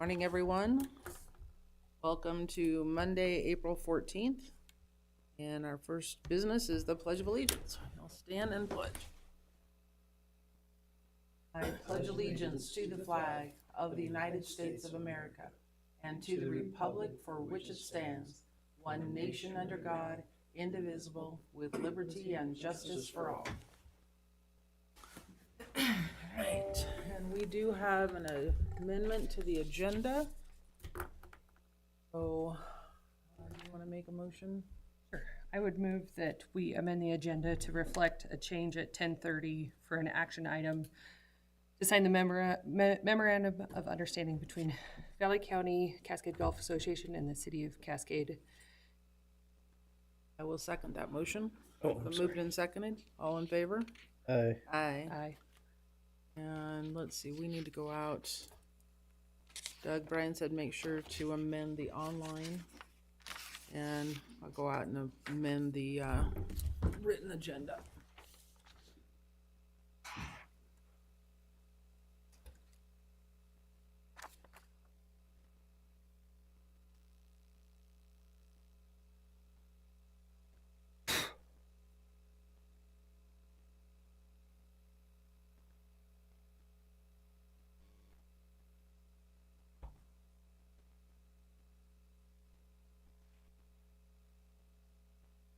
Morning, everyone. Welcome to Monday, April 14th. And our first business is the Pledge of Allegiance. I'll stand and pledge. I pledge allegiance to the flag of the United States of America and to the republic for which it stands, one nation under God, indivisible, with liberty and justice for all. Right, and we do have an amendment to the agenda. So, you want to make a motion? Sure. I would move that we amend the agenda to reflect a change at 10:30 for an action item to sign the memorandum of understanding between Valley County Cascade Golf Association and the City of Cascade. I will second that motion. Oh, Been moved and seconded. All in favor? Aye. Aye. Aye. And let's see, we need to go out. Doug, Brian said make sure to amend the online. And I'll go out and amend the written agenda.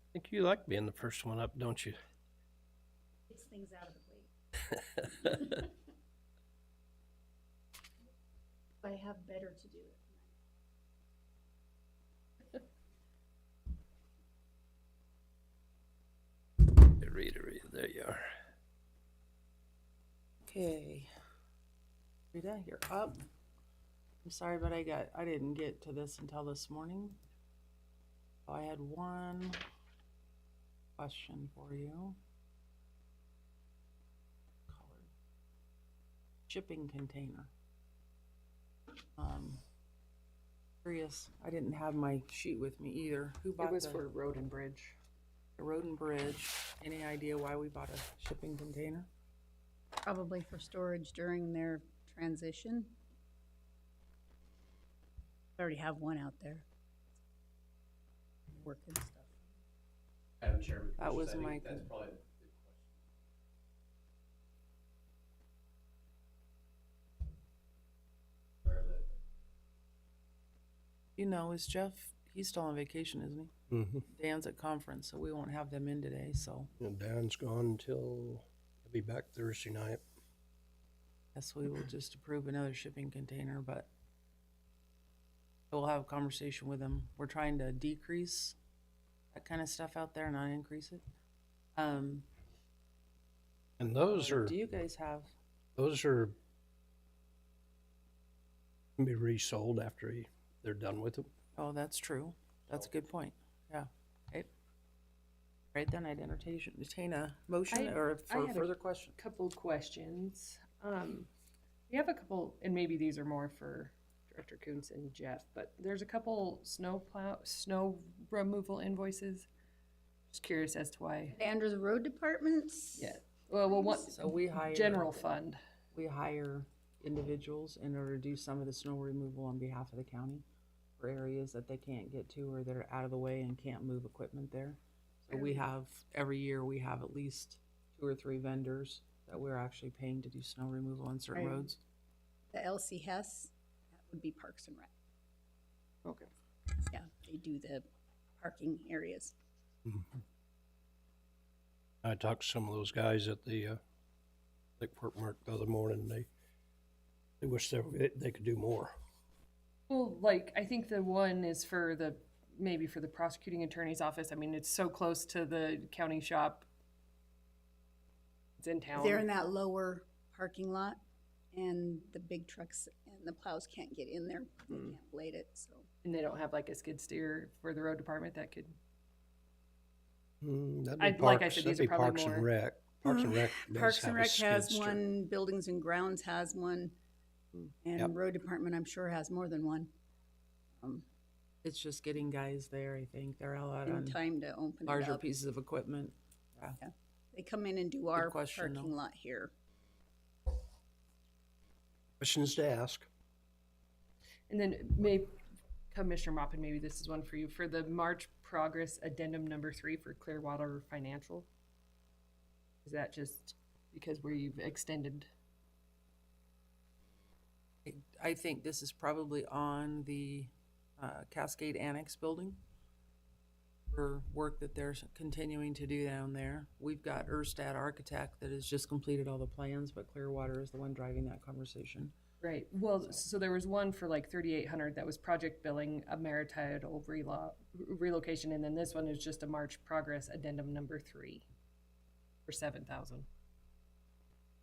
I think you like being the first one up, don't you? Gets things out of the way. I have better to do it. Read. There you are. Okay. Rita, you're up. I'm sorry, but I didn't get to this until this morning. I had one question for you. Colored. Shipping container. Curious, I didn't have my sheet with me either. Who bought It was the for Road and Bridge. Road and Bridge? Any idea why we bought a shipping container? Probably for storage during their transition. I already have one out there. Working stuff. Madam Chairman, That was Commissioners, I my think that's con- probably a good question. Where Is Jeff, he's still on vacation, isn't he? Mm-hmm. Dan's at conference, so we won't have them in today, so And Dan's gone until he'll be back Thursday night. guess we will just approve another shipping container, but we'll have a conversation with him. We're trying to decrease that kind of stuff out there, not increase it. And those are Do you guys have, can be resold after they're done with them. oh, that's true. That's a good point. Yeah. Okay. Right then, I'd entertain a motion or I for had a further question. Couple questions. We have a couple, and maybe these are more for Director Kuntz and Jeff, but there's a couple snow removal invoices. Just curious as to why. Under the road departments? Yeah. Well, what, So we hire. general fund. We hire individuals in order to do some of the snow removal on behalf of the county for areas that they can't get to or that are out of the way and can't move equipment there. So we have, every year, we have at least 2 or 3 vendors that we're actually paying to do snow removal on certain Right. roads. The LC Hess, that would be Parks and Rec. Okay. Yeah, they do the parking areas. I talked to some of those guys at the Lake Fort Mark the other morning. They wish they could do more. Well, like, I think the one is for maybe for the prosecuting attorney's office. I mean, it's so close to the county shop. It's in town. They're in that lower parking lot, and the big trucks and the plows can't get in there. They can't blade it, so. And they don't have like a skid steer for the road department that could. That'd Like I said, these that'd be are probably Parks more- and Rec. Parks and Rec does Parks and have a Rec skid has steer. one, Buildings and Grounds has one, and Yep. Road Department, I'm sure, has more than one. It's just getting guys there, I think. They're all out In on time to open it larger up. pieces of equipment. They come in and do our question, though. parking lot here. Questions to ask. And then Commissioner Mopin, maybe this is one for you, for the March progress addendum number 3 for Clearwater Financial. Is that just because we've extended? I think this is probably on the Cascade Annex building for work that they're continuing to do down there. We've got Erstad Architect that has just completed all the plans, but Clearwater is the one driving that conversation. Right. Well, so there was one for like 3,800 that was project billing, a marital relocation, and then this one is just a March progress addendum number 3 for 7,000.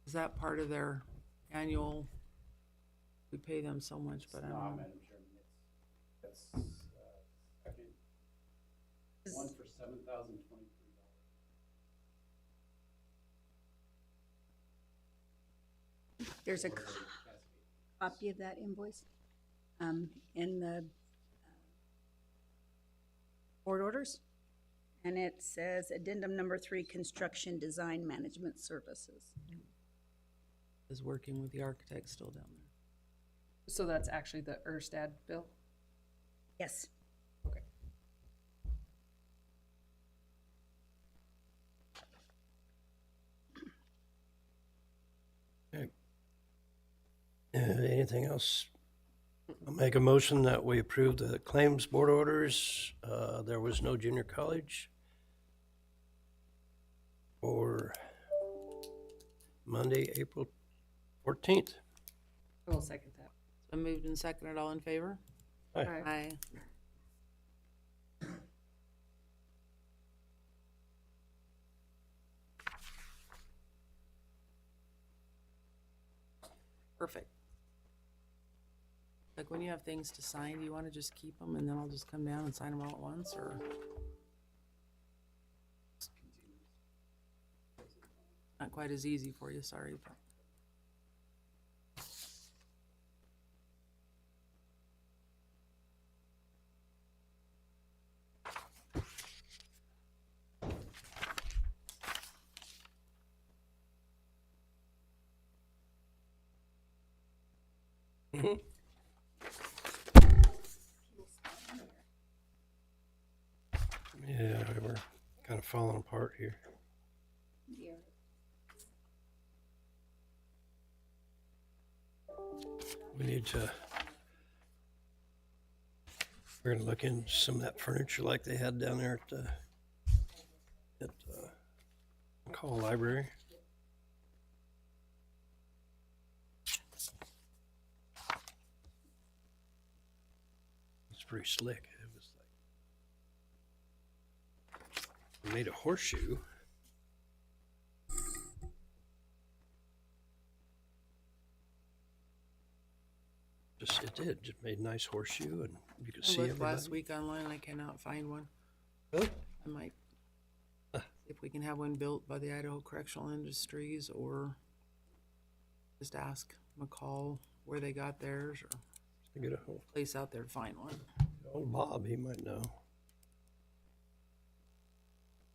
Is that part of their annual? We pay them so much, but I No, don't know. Madam Chairman, that's, second, one for $7,023. There's a For Cascade. copy of that invoice in the board orders. And it says addendum number 3, construction design management services. Is working with the architect still down there. So that's actually the Erstad bill? Yes. Okay. Anything else? I'll make a motion that we approve the claims board orders. There was no junior college for Monday, April 14th. I will second that. So moved and seconded, all in favor? Aye. Aye. Perfect. Like when you have things to sign, do you want to just keep them and then I'll just come down and sign them all at once, or? Not quite as easy for you, sorry. But Mhm. Yeah, we're kind of falling apart here. We need to, we're gonna look into some of that furniture like they had down there at McCall Library. It's pretty slick. It was like, they made a horseshoe. It did, just made a nice horseshoe and you could I see looked everybody. last week online, I cannot find one. Really? I might, if we can have one built by the Idaho Correctional Industries, or just ask McCall where they got theirs, or Get a hold place out there to find one. of Bob, he might know.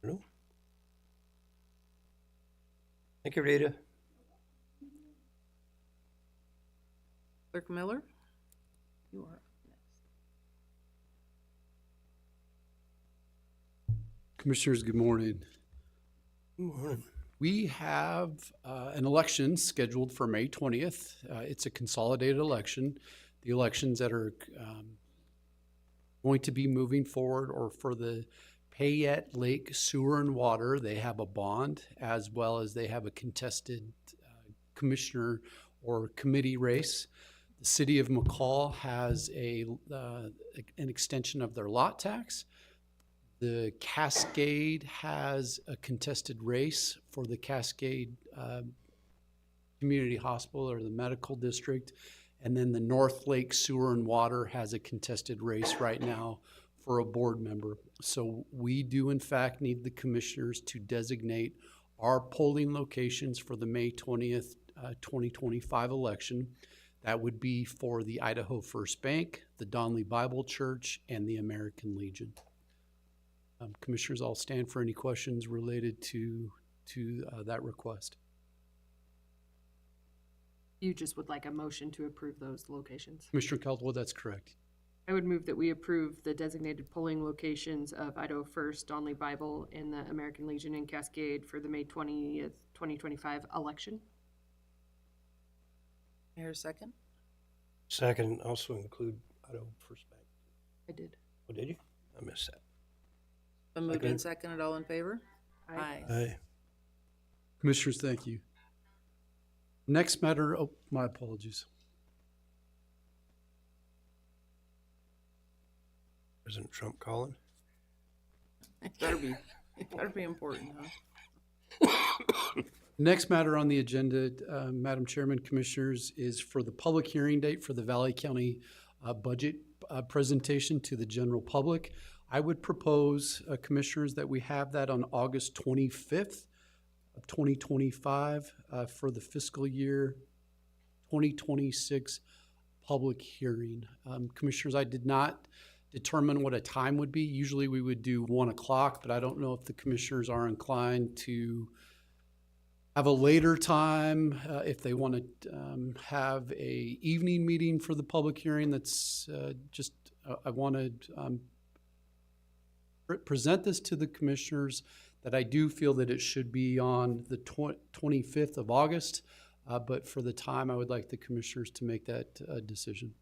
No? Thank you, Rita. Clerk Miller? You are up next. Commissioners, good morning. Good morning. We have an election scheduled for May 20th. It's a consolidated election. The elections that are going to be moving forward or for the Payette Lake Sewer and Water, they have a bond, as well as they have a contested commissioner or committee race. The city of McCall has an extension of their lot tax. The Cascade has a contested race for the Cascade Community Hospital or the medical district. And then the North Lake Sewer and Water has a contested race right now for a board member. So we do in fact need the commissioners to designate our polling locations for the May 20th, 2025 election. That would be for the Idaho First Bank, the Donley Bible Church, and the American Legion. Commissioners, I'll stand for any questions related to that request. You just would like a motion to approve those locations. Commissioner Caldwell, that's correct. I would move that we approve the designated polling locations of Idaho First, Donley Bible, and the American Legion in Cascade for the May 20th, 2025 election. Here, second? Second, also include Idaho First Bank. I did. Oh, did you? I missed that. Been moved Okay. and seconded, all in favor? Aye. Aye. Commissioners, thank you. Next matter, oh, my apologies. President Trump calling. It better be important, huh? Next matter on the agenda, Madam Chairman, Commissioners, is for the public hearing date for the Valley County budget presentation to the general public. I would propose, Commissioners, that we have that on August 25th of 2025 for the fiscal year 2026 public hearing. Commissioners, I did not determine what a time would be. Usually we would do 1 o'clock, but I don't know if the Commissioners are inclined to have a later time, if they want to have a evening meeting for the public hearing. That's I want to present this to the Commissioners, that I do feel that it should be on the 25th of August, but for the time, I would like the Commissioners to make that decision.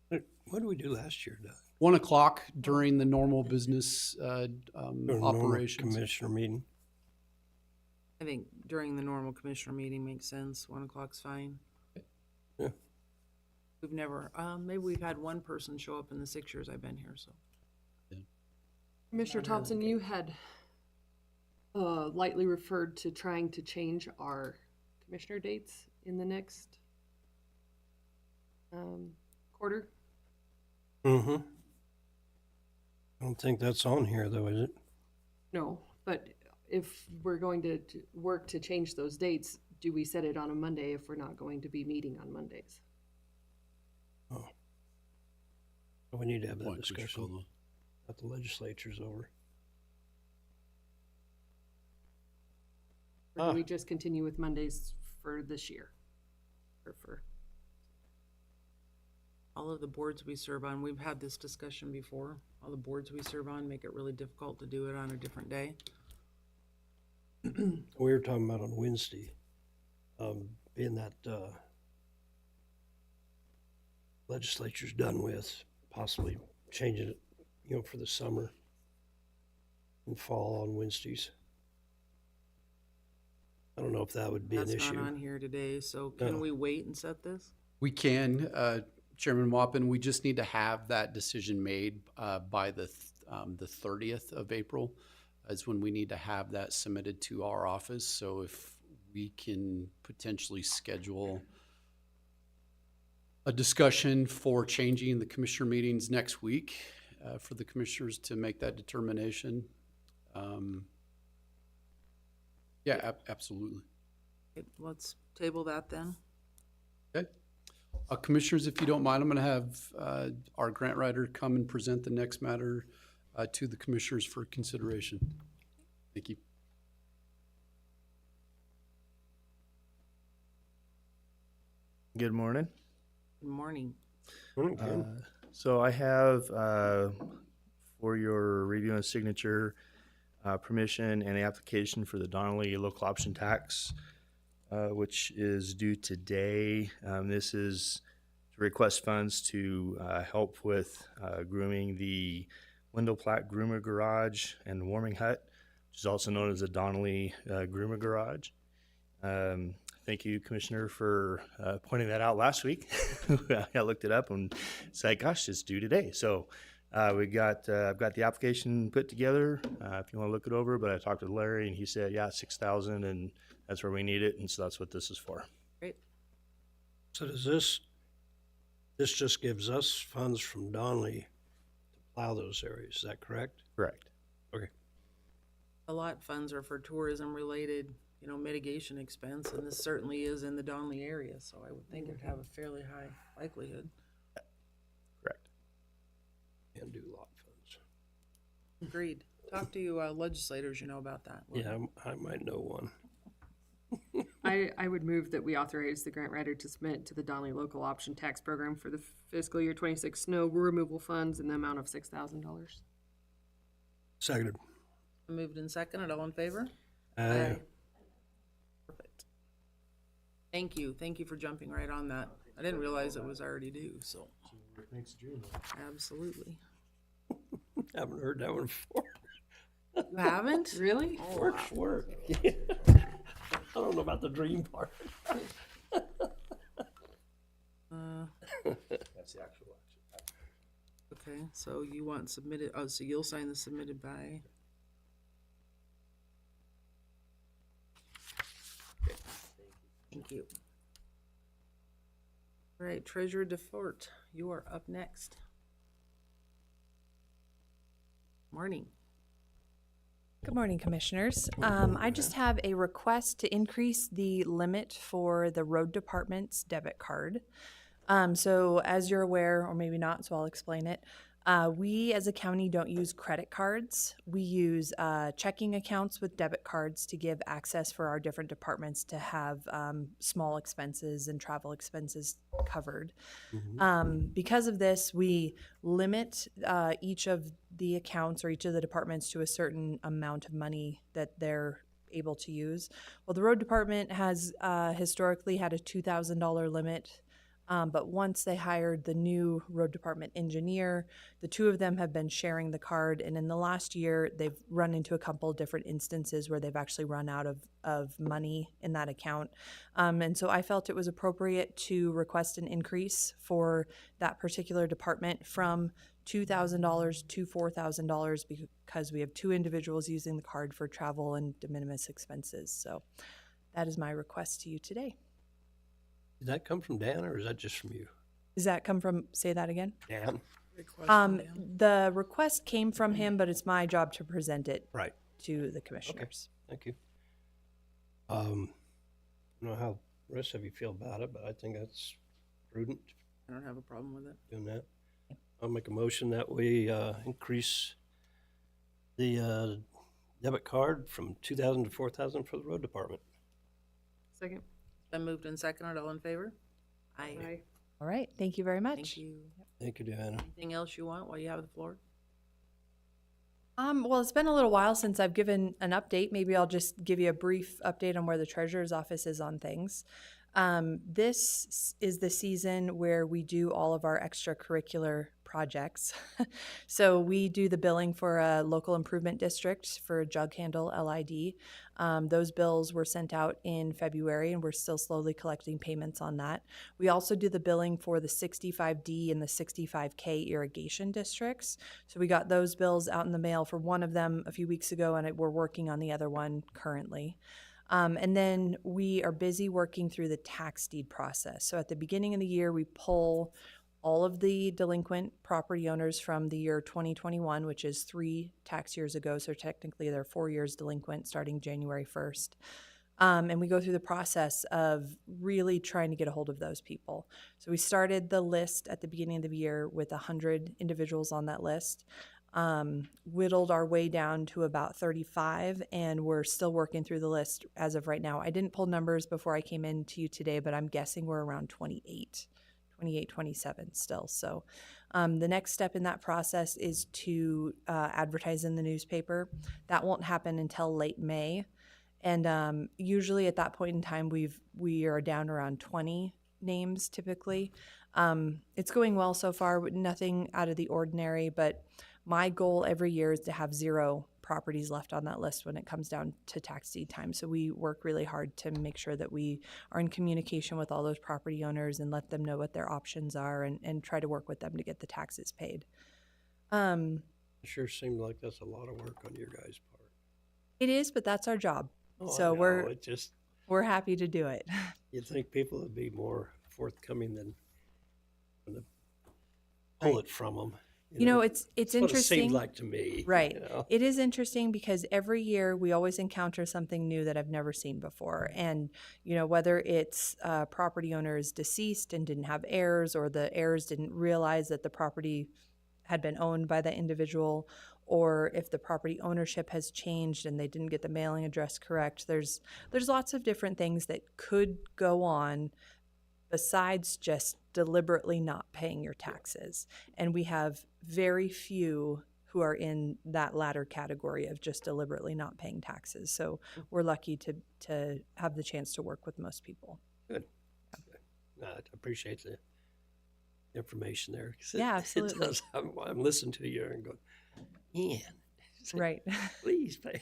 What did we do last year, Doug? 1 o'clock during the normal business During the normal operations. Commissioner meeting. I think during the normal commissioner meeting makes sense. 1 o'clock's fine. Yeah. We've never, maybe we've had one person show up in the 6 years I've been here, so. Commissioner Thompson, you had lightly referred to trying to change our commissioner dates in the next quarter. Mm-hmm. I don't think that's on here, though, is it? No, but if we're going to work to change those dates, do we set it on a Monday if we're not going to be meeting on Mondays? Oh. We need to have that Point, Commissioner discussion. Caldwell. That the legislature's over. Or do we just continue with Mondays for this year? Or for, All of the boards we serve on, we've had this discussion before. All the boards we serve on make it really difficult to do it on a different day. We were talking about on Wednesday, being that legislature's done with, possibly changing it, for the summer and fall on Wednesdays. I don't know if that would be an That's issue. not on here today, so can No. we wait and set this? We can, Chairman Wappen, we just need to have that decision made by the 30th of April is when we need to have that submitted to our office. So if we can potentially schedule a discussion for changing the commissioner meetings next week for the commissioners to make that determination. Yeah, absolutely. Okay, let's table that then. Okay. Commissioners, if you don't mind, I'm going to have our grant writer come and present the next matter to the commissioners for consideration. Thank you. Good morning. Good morning. Okay. So I have for your review and signature permission and the application for the Donnelly local option tax, which is due today. This is to request funds to help with grooming the Wendell Platt Groomer Garage and Warming Hut, which is also known as the Donnelly Groomer Garage. Thank you, Commissioner, for pointing that out last week. I looked it up and it's like, gosh, it's due today. So I've got the application put together. If you want to look it over, but I talked to Larry and he said, yeah, 6,000, and that's where we need it, and so that's what this is for. Great. So does this just gives us funds from Donnelly to plow those areas, is that correct? Correct. A lot funds are for tourism related, mitigation expense, and this certainly is in the Donley area, so I would think it'd have a fairly high likelihood. Correct. And do lot funds. Agreed. Talk to legislators, about that. Yeah, I might know one. I would move that we authorize the grant writer to submit to the Donley Local Option Tax Program for the fiscal year 26 snow removal funds in the amount of $6,000. Seconded. Moved and seconded, all in favor? Aye. Perfect. Thank you for jumping right on that. I didn't realize it was already due, so. Absolutely. Haven't heard that one before. You haven't? Really? Work's work. I don't know about the dream part. That's the actual action. Okay, so you want submitted, oh, so you'll sign the submitted by? Thank you. All right, Treasurer DeFort, you are up next. Morning. Good morning, Commissioners. I just have a request to increase the limit for the road department's debit card. So as you're aware, or maybe not, so I'll explain it. We as a county don't use credit cards. We use checking accounts with debit cards to give access for our different departments to have small expenses and travel expenses covered. Because of this, we limit each of the accounts or each of the departments to a certain amount of money that they're able to use. Well, the road department has historically had a $2,000 limit. But once they hired the new road department engineer, the two of them have been sharing the card. And in the last year, they've run into a couple different instances where they've actually run out of money in that account. And so I felt it was appropriate to request an increase for that particular department from $2,000 to $4,000 because we have two individuals using the card for travel and de minimis expenses. So that is my request to you today. Did that come from Dan or is that just from you? Does that come from, say that again? Dan? The request came from him, but it's my job to present it Right. to the commissioners. Thank you. I don't know how the rest of you feel about it, but I think that's prudent I don't have a problem with it. doing that. I'll make a motion that we increase the debit card from 2,000 to 4,000 for the road department. Second. Been moved and seconded, all in favor? Aye. Aye. All right, thank you very much. Thank you. Thank you, Diana. Anything else you want while you have the floor? Well, it's been a little while since I've given an update. Maybe I'll just give you a brief update on where the treasurer's office is on things. This is the season where we do all of our extracurricular projects. So we do the billing for a local improvement district for Jug Handle LID. Those bills were sent out in February and we're still slowly collecting payments on that. We also do the billing for the 65D and the 65K irrigation districts. So we got those bills out in the mail for one of them a few weeks ago and we're working on the other one currently. And then we are busy working through the tax deed process. So at the beginning of the year, we pull all of the delinquent property owners from the year 2021, which is 3 tax years ago. So technically they're 4 years delinquent starting January 1st. And we go through the process of really trying to get a hold of those people. So we started the list at the beginning of the year with 100 individuals on that list. Whittled our way down to about 35, and we're still working through the list as of right now. I didn't pull numbers before I came in to you today, but I'm guessing we're around 28, 27 still. So the next step in that process is to advertise in the newspaper. That won't happen until late May. And usually at that point in time, we are down around 20 names typically. It's going well so far, nothing out of the ordinary, but my goal every year is to have 0 properties left on that list when it comes down to tax deed time. So we work really hard to make sure that we are in communication with all those property owners and let them know what their options are and try to work with them to get the taxes paid. It sure seemed like that's a lot of work on your guys' part. It is, but that's our job. Oh, So I know, we're happy to do it. you'd think people would be more forthcoming than when to pull it from them. You know, it's That's what it interesting. seemed like to me. Right. You know? It is interesting because every year we always encounter something new that I've never seen before. And, you know, whether it's property owner is deceased and didn't have heirs or the heirs didn't realize that the property had been owned by the individual, or if the property ownership has changed and they didn't get the mailing address correct. There's lots of different things that could go on besides just deliberately not paying your taxes. And we have very few who are in that latter category of just deliberately not paying taxes. So we're lucky to have the chance to work with most people. Good. I appreciate the information there. 'Cause Yeah, absolutely. I'm listening to you and going, man, Right. please pay.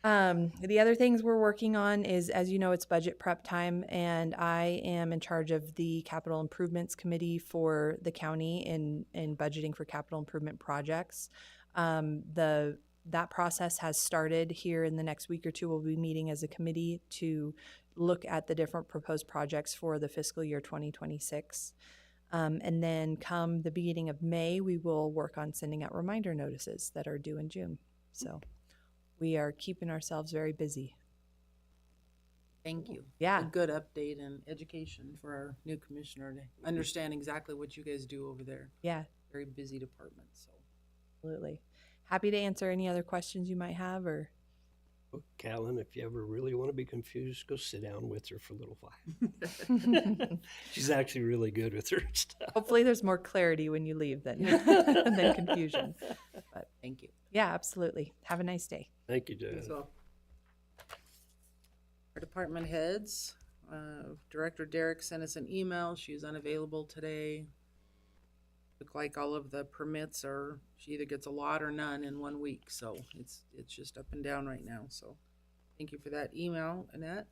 The other things we're working on is, as you know, it's budget prep time, and I am in charge of the capital improvements committee for the county in budgeting for capital improvement projects. That process has started here in the next week or two. We'll be meeting as a committee to look at the different proposed projects for the fiscal year 2026. And then come the beginning of May, we will work on sending out reminder notices that are due in June. So we are keeping ourselves very busy. Thank you. Yeah. A good update and education for our new commissioner to understand exactly what you guys do over there. Yeah, Very busy department, so. absolutely. Happy to answer any other questions you might have, or Callan, if you ever really want to be confused, go sit down with her for a little while. She's actually really good with her stuff. hopefully there's more clarity when you leave than, than confusion. But Thank you. yeah, absolutely. Have a nice day. Thank you, Jen. So, our department heads, Director Derek sent us an email. She's unavailable today. Look like all of the permits are, she either gets a lot or none in 1 week, so it's just up and down right now. So thank you for that email, Annette.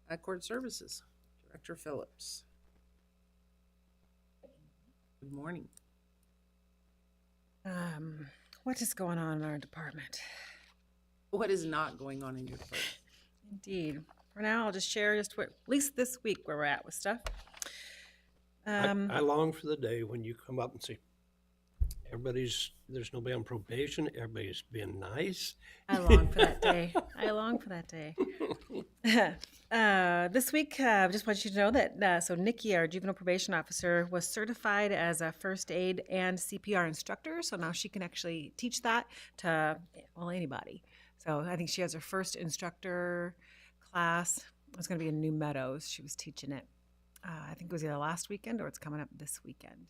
At Court Services, Director Phillips. Good morning. What is going on in our department? What is not going on in your department? Indeed. For now, I'll just share just what, at least this week, where we're at with stuff. I long for the day when you come up and say, there's nobody on probation, everybody's being nice. I long for that day. I long for that day. This week, I just want you to know that, so Nikki, our juvenile probation officer, was certified as a first aid and CPR instructor. So now she can actually teach that to, well, anybody. So I think she has her first instructor class. It's going to be in New Meadows. She was teaching it. I think it was either last weekend or it's coming up this weekend.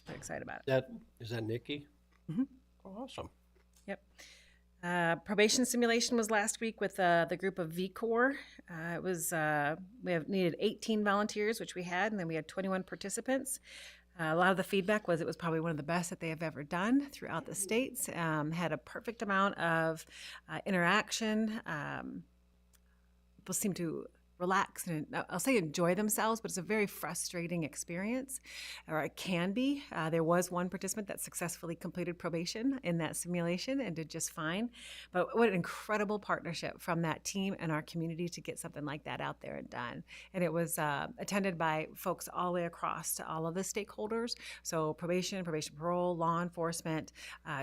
Very excited about it. Is that Nikki? Mhm. Oh, awesome. Yep. Probation simulation was last week with the group of VCOR. It was we have needed 18 volunteers, which we had, and then we had 21 participants. A lot of the feedback was it was probably one of the best that they have ever done throughout the states. Had a perfect amount of interaction. People seem to relax and I'll say enjoy themselves, but it's a very frustrating experience, or it can be. There was one participant that successfully completed probation in that simulation and did just fine. But what an incredible partnership from that team and our community to get something like that out there and done. And it was attended by folks all the way across to all of the stakeholders. So probation parole, law enforcement,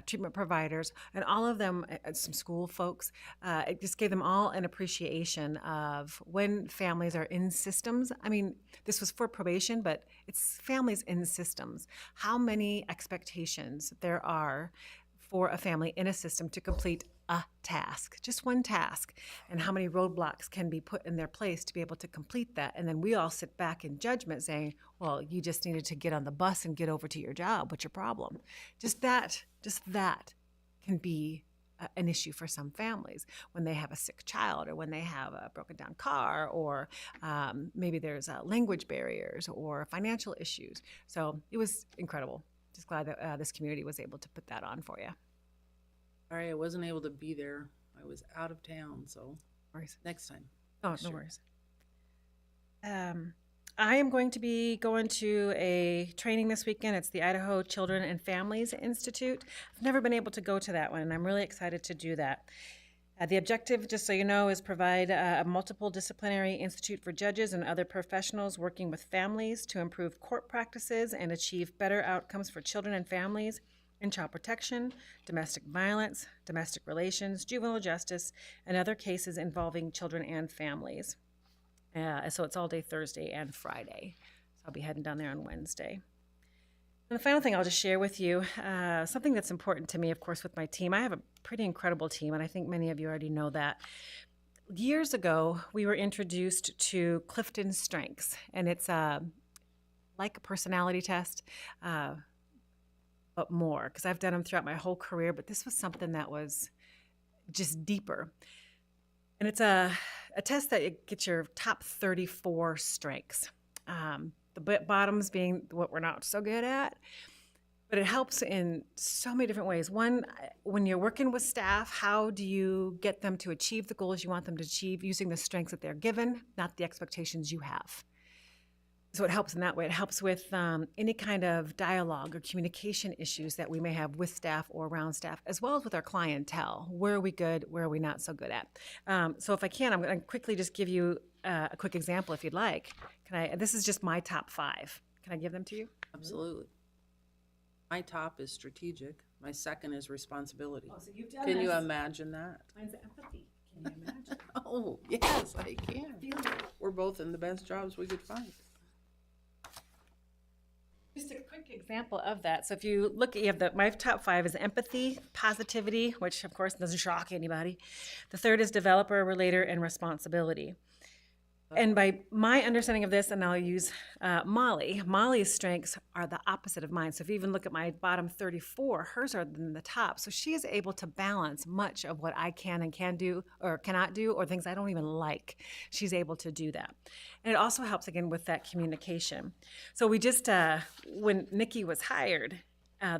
treatment providers, and all of them, some school folks. It just gave them all an appreciation of when families are in systems. I mean, this was for probation, but it's families in systems. How many expectations there are for a family in a system to complete a task, just one task, and how many roadblocks can be put in their place to be able to complete that. And then we all sit back in judgment saying, well, you just needed to get on the bus and get over to your job. What's your problem? Just that can be an issue for some families when they have a sick child or when they have a broken down car, or maybe there's language barriers or financial issues. So it was incredible. Just glad that this community was able to put that on for you. Sorry, I wasn't able to be there. I was out of town, so next time. Oh, no Sure. worries. I am going to be going to a training this weekend. It's the Idaho Children and Families Institute. I've never been able to go to that one, and I'm really excited to do that. The objective, just so you know, is provide a multiple disciplinary institute for judges and other professionals working with families to improve court practices and achieve better outcomes for children and families in child protection, domestic violence, domestic relations, juvenile justice, and other cases involving children and families. So it's all day Thursday and Friday. So I'll be heading down there on Wednesday. And the final thing I'll just share with you, something that's important to me, of course, with my team. I have a pretty incredible team, and I think many of you already know that. Years ago, we were introduced to Clifton Strengths, and it's like a personality test, but more, because I've done them throughout my whole career, but this was something that was just deeper. And it's a test that gets your top 34 strengths. The bottoms being what we're not so good at, but it helps in so many different ways. One, when you're working with staff, how do you get them to achieve the goals you want them to achieve using the strengths that they're given, not the expectations you have? So it helps in that way. It helps with any kind of dialogue or communication issues that we may have with staff or around staff, as well as with our clientele. Where are we good? Where are we not so good at? So if I can, I'm going to quickly just give you a quick example if you'd like. This is just my top 5. Can I give them to you? Absolutely. My top is strategic. My second is responsibility. Oh, so you've done Can you this. imagine that? Mine's empathy. Can you imagine? Oh, yes, I can. We're both in the best jobs we could find. Just a quick example of that. So if you look, you have my top 5 is empathy, positivity, which of course doesn't shock anybody. The third is developer, relator, and responsibility. And by my understanding of this, and I'll use Molly, Molly's strengths are the opposite of mine. So if you even look at my bottom 34, hers are in the top. So she is able to balance much of what I can and can do or cannot do, or things I don't even like. She's able to do that. And it also helps, again, with that communication. So we just, when Nikki was hired,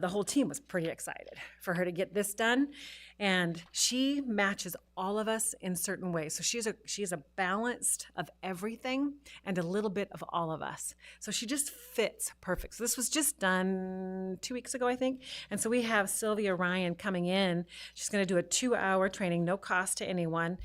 the whole team was pretty excited for her to get this done. And she matches all of us in certain ways. So she's a balanced of everything and a little bit of all of us. So she just fits perfect. So this was just done 2 weeks ago, I think. And so we have Sylvia Ryan coming in. She's going to do a 2-hour training, no cost to anyone,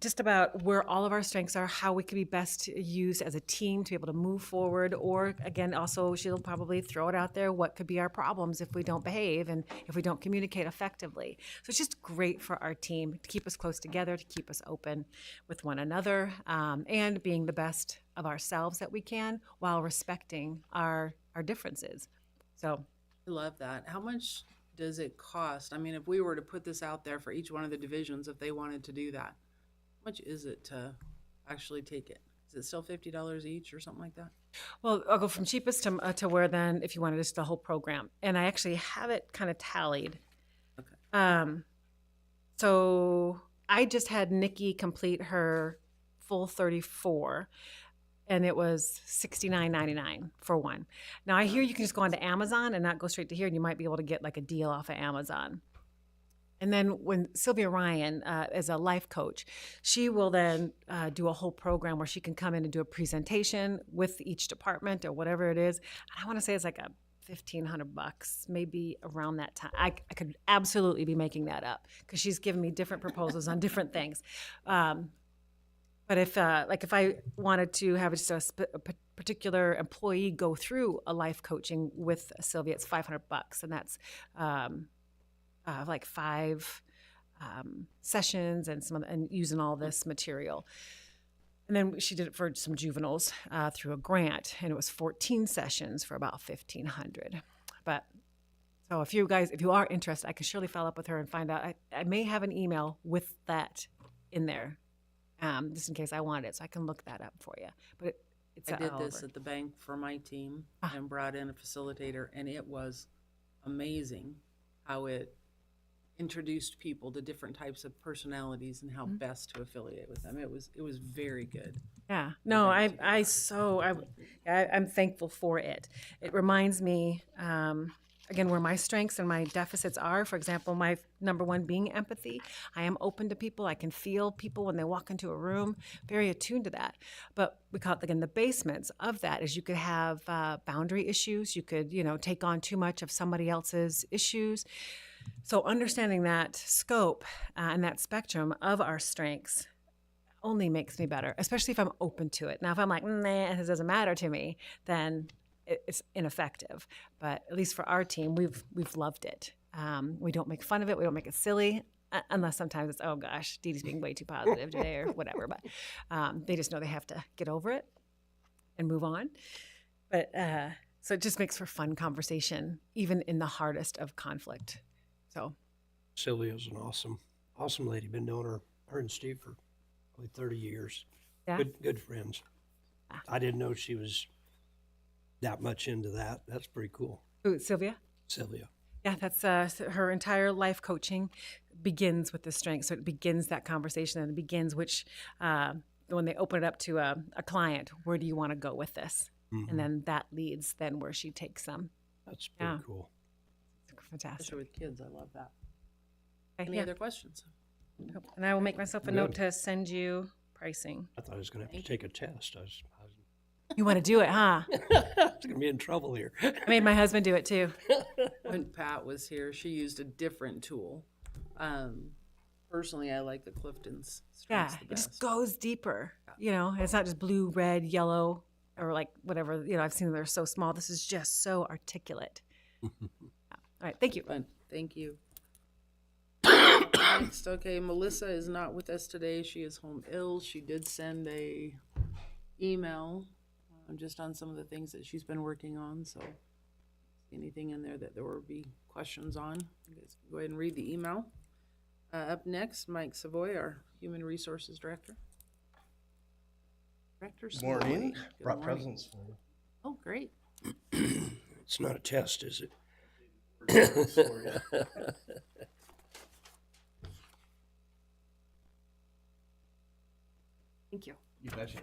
just about where all of our strengths are, how we can be best used as a team to be able to move forward, or again, also she'll probably throw it out there, what could be our problems if we don't behave and if we don't communicate effectively. So it's just great for our team to keep us close together, to keep us open with one another, and being the best of ourselves that we can while respecting our differences. So I love that. How much does it cost? I mean, if we were to put this out there for each one of the divisions, if they wanted to do that, how much is it to actually take it? Is it still $50 each or something like that? well, I'll go from cheapest to where then if you wanted just the whole program. And I actually have it kind of tallied. Okay. So I just had Nikki complete her full 34, and it was $69.99 for one. Now I hear you can just go onto Amazon and not go straight to here, and you might be able to get like a deal off of Amazon. And then when Sylvia Ryan, as a life coach, she will then do a whole program where she can come in and do a presentation with each department or whatever it is. And I want to say it's like $1,500, maybe around that time. I could absolutely be making that up because she's given me different proposals on different things. But if I wanted to have just a particular employee go through a life coaching with Sylvia, it's $500, and that's like 5 sessions and and using all this material. And then she did it for some juveniles through a grant, and it was 14 sessions for about $1,500. But so if you are interested, I can surely follow up with her and find out. I may have an email with that in there, just in case I want it, so I can look that up for you. But it's I did all this over. at the bank for my team and brought in a facilitator, and it was amazing how it introduced people to different types of personalities and how best to affiliate with them. It was very good. Yeah, no, I'm thankful for it. It reminds me, again, where my strengths and my deficits are. For example, my number one being empathy. I am open to people. I can feel people when they walk into a room, very attuned to that. But we call it, again, the basements of that is you could have boundary issues. You could, take on too much of somebody else's issues. So understanding that scope and that spectrum of our strengths only makes me better, especially if I'm open to it. Now, if I'm like, nah, this doesn't matter to me, then it's ineffective. But at least for our team, we've loved it. We don't make fun of it. We don't make it silly, unless sometimes it's, oh gosh, Dee Dee's being way too positive today or whatever. But they just know they have to get over it and move on. But So it just makes for fun conversation, even in the hardest of conflict. So Sylvia's an awesome lady. Been knowing her and Steve for probably 30 years. yeah, Good friends. I didn't know she was that much into that. That's pretty cool. Ooh, Sylvia. Sylvia. Yeah, that's so her entire life coaching begins with the strength. So it begins that conversation, and it begins when they open it up to a client, where do you want to go with this? Mhm. And then that leads then where she takes them. That's pretty Yeah. cool. Fantastic. Especially with kids, I love that. Okay, Any yeah. other questions? And I will make myself a Good. note to send you pricing. I thought I was going to have to take a test. I was You want to do it, huh? going to be in trouble here. I made my husband do it too. When Pat was here, she used a different tool. Personally, I like the Clifton's Yeah, strengths the it just best. goes deeper. You know, it's not just blue, red, yellow, or like whatever. You know, I've seen them, they're so small. This is just so articulate. Yeah. All right, thank you. Fun. Thank you. Next, okay, Melissa is not with us today. She is home ill. She did send a email just on some of the things that she's been working on. So anything in there that there will be questions on, you guys can go ahead and read the email. Up next, Mike Savoy, our Human Resources Director. Director Savoy. Morning. Good Brought morning. presents for you. Oh, great. It's not a test, is it? Thank you. You betcha.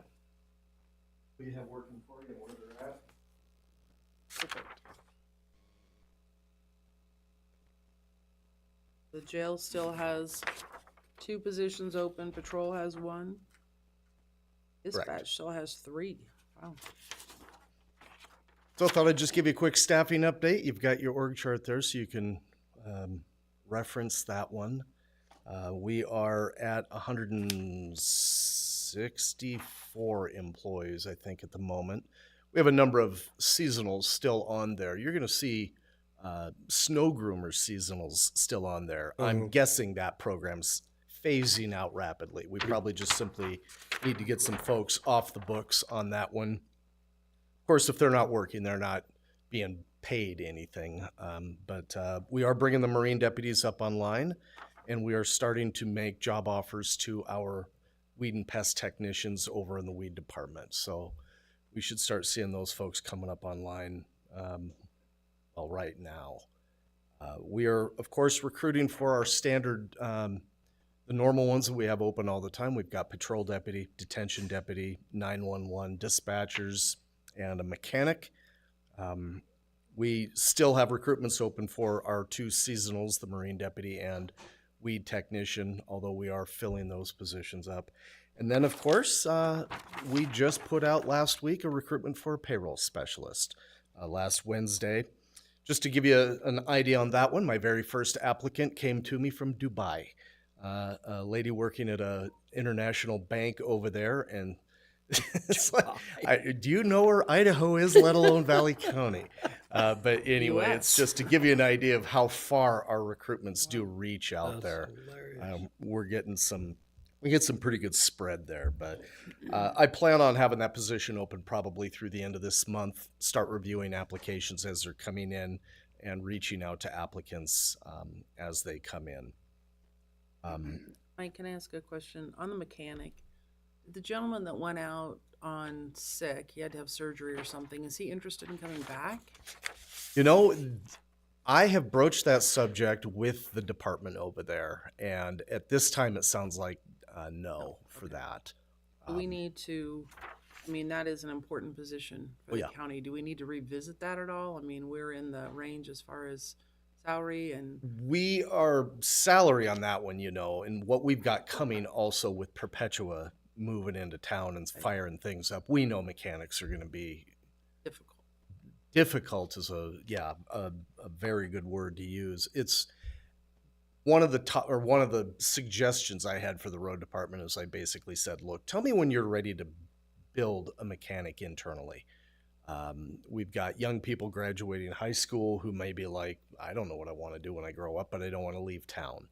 What do you have working for you and where they're at? Perfect. The jail still has 2 positions open. Patrol has 1. Dispatch still has 3. Wow. So I thought I'd just give you a quick staffing update. You've got your org chart there, so you can reference that one. We are at 164 employees, I think, at the moment. We have a number of seasonals still on there. You're going to see snow groomer seasonals still on there. I'm guessing that program's phasing out rapidly. We probably just simply need to get some folks off the books on that one. Of course, if they're not working, they're not being paid anything. But we are bringing the Marine deputies up online, and we are starting to make job offers to our weed and pest technicians over in the weed department. So we should start seeing those folks coming up online right now. We are, of course, recruiting for our standard, the normal ones that we have open all the time. We've got patrol deputy, detention deputy, 911 dispatchers, and a mechanic. We still have recruitments open for our 2 seasonals, the Marine deputy and weed technician, although we are filling those positions up. And then, of course, we just put out last week a recruitment for a payroll specialist last Wednesday. Just to give you an idea on that one, my very first applicant came to me from Dubai, a lady working at a international bank over there, and it's like, do you know where Idaho is, let alone Valley County? But anyway, it's just to give you an idea of how far our recruitments do reach out there. We get some pretty good spread there, but I plan on having that position open probably through the end of this month, start reviewing applications as they're coming in and reaching out to applicants as they come in. Mike, can I ask a question? On the mechanic, the gentleman that went out on sick, he had to have surgery or something, is he interested in coming back? You know, I have broached that subject with the department over there, and at this time it sounds like no for that. Do we need to, I mean, that is an important position for the county. Do we need to revisit that at all? I mean, we're in the range as far as salary and. We are salary on that one, you know, and what we've got coming also with Perpetua moving into town and firing things up. We know mechanics are going to be Difficult. difficult is a very good word to use. It's one of the suggestions I had for the road department is I basically said, look, tell me when you're ready to build a mechanic internally. We've got young people graduating high school who may be like, I don't know what I want to do when I grow up, but I don't want to leave town.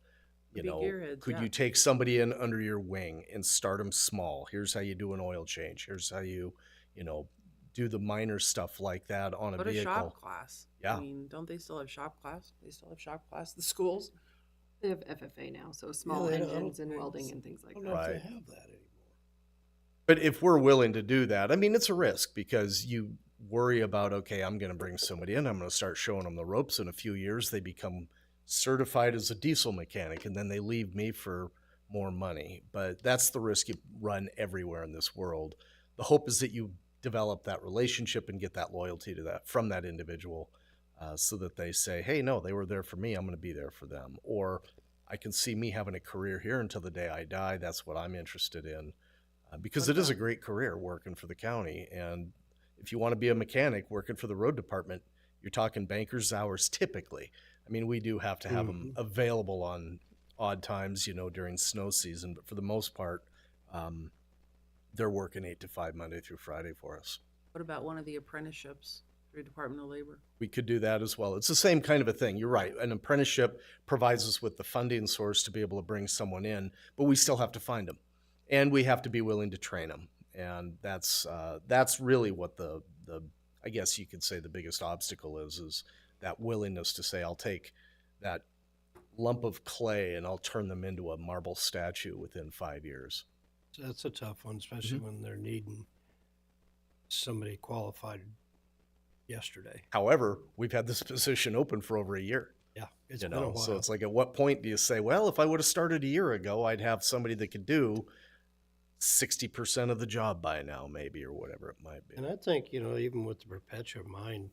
You Be know, gearheads, could yeah. you take somebody in under your wing and start them small? Here's how you do an oil change. Here's how you do the minor stuff like that on a Go to vehicle. shop class. Yeah. I mean, don't they still have shop class? They still have shop class at the schools? They have FFA now, so small they don't- engines and welding and things I like don't that. know if they Right. have that anymore. But if we're willing to do that, I mean, it's a risk because you worry about, okay, I'm going to bring somebody in, I'm going to start showing them the ropes. In a few years, they become certified as a diesel mechanic, and then they leave me for more money. But that's the risk you run everywhere in this world. The hope is that you develop that relationship and get that loyalty to that from that individual, so that they say, hey, no, they were there for me, I'm going to be there for them. Or I can see me having a career here until the day I die. That's what I'm interested in. Because it is a great career working for the county. And if you want to be a mechanic working for the road department, you're talking banker's hours typically. I mean, we do have to have them available on odd times, during snow season. But for the most part, they're working 8 to 5 Monday through Friday for us. What about one of the apprenticeships through Department of Labor? We could do that as well. It's the same kind of a thing. You're right. An apprenticeship provides us with the funding source to be able to bring someone in, but we still have to find them. And we have to be willing to train them, and that's really what the I guess you could say the biggest obstacle is that willingness to say, I'll take that lump of clay and I'll turn them into a marble statue within 5 years. So that's a tough one, especially when they're needing somebody qualified yesterday. However, we've had this position open for over a year. Yeah, it's been a while. So it's like, at what point do you say, well, if I would have started a year ago, I'd have somebody that could do 60% of the job by now, maybe, or whatever it might be. And I think, even with the Perpetua mine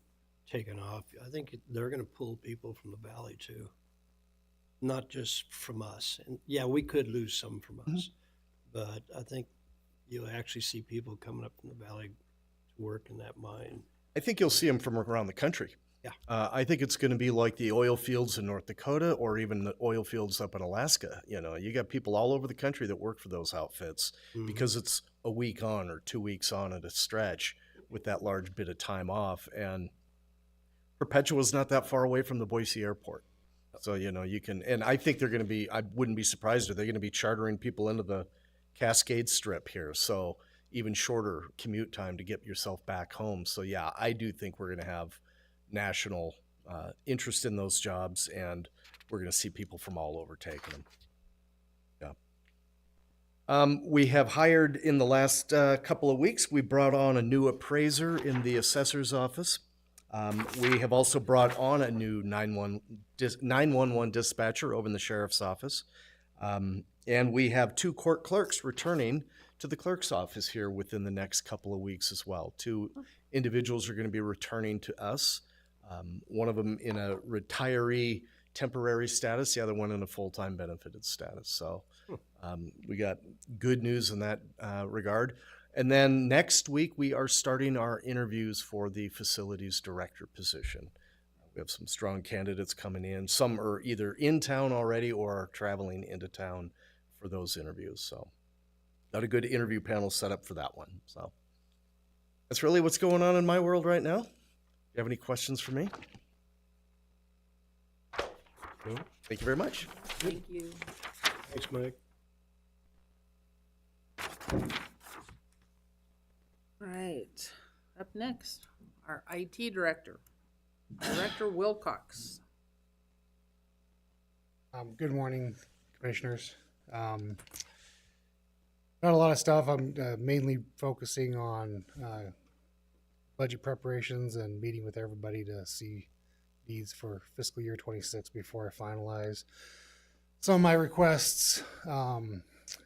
taking off, I think they're going to pull people from the valley too, not just from us. And yeah, we could lose some from us, but I think you'll actually see people coming up from the valley to work in that mine. I think you'll see them from around the country. Yeah. I think it's going to be like the oil fields in North Dakota or even the oil fields up in Alaska. You got people all over the country that work for those outfits because it's a week on or 2 weeks on at a stretch with that large bit of time off. And Perpetua is not that far away from the Boise airport. So, you can, and I think they're going to be, I wouldn't be surprised if they're going to be chartering people into the Cascade Strip here. So even shorter commute time to get yourself back home. So yeah, I do think we're going to have national interest in those jobs, and we're going to see people from all over taking them. Yeah. We have hired in the last couple of weeks, we brought on a new appraiser in the assessor's office. We have also brought on a new 911 dispatcher over in the sheriff's office. And we have 2 court clerks returning to the clerk's office here within the next couple of weeks as well. 2 individuals are going to be returning to us. One of them in a retiree temporary status, the other one in a full-time benefited status. So we got good news in that regard. And then next week, we are starting our interviews for the facilities director position. We have some strong candidates coming in. Some are either in town already or are traveling into town for those interviews. So got a good interview panel set up for that one. So that's really what's going on in my world right now. You have any questions for me? No? Thank you very much. Thank you. Thanks, Mike. All right, up next, our IT director, Director Wilcox. Good morning, commissioners. Not a lot of stuff. I'm mainly focusing on budget preparations and meeting with everybody to see needs for fiscal year 26 before I finalize some of my requests.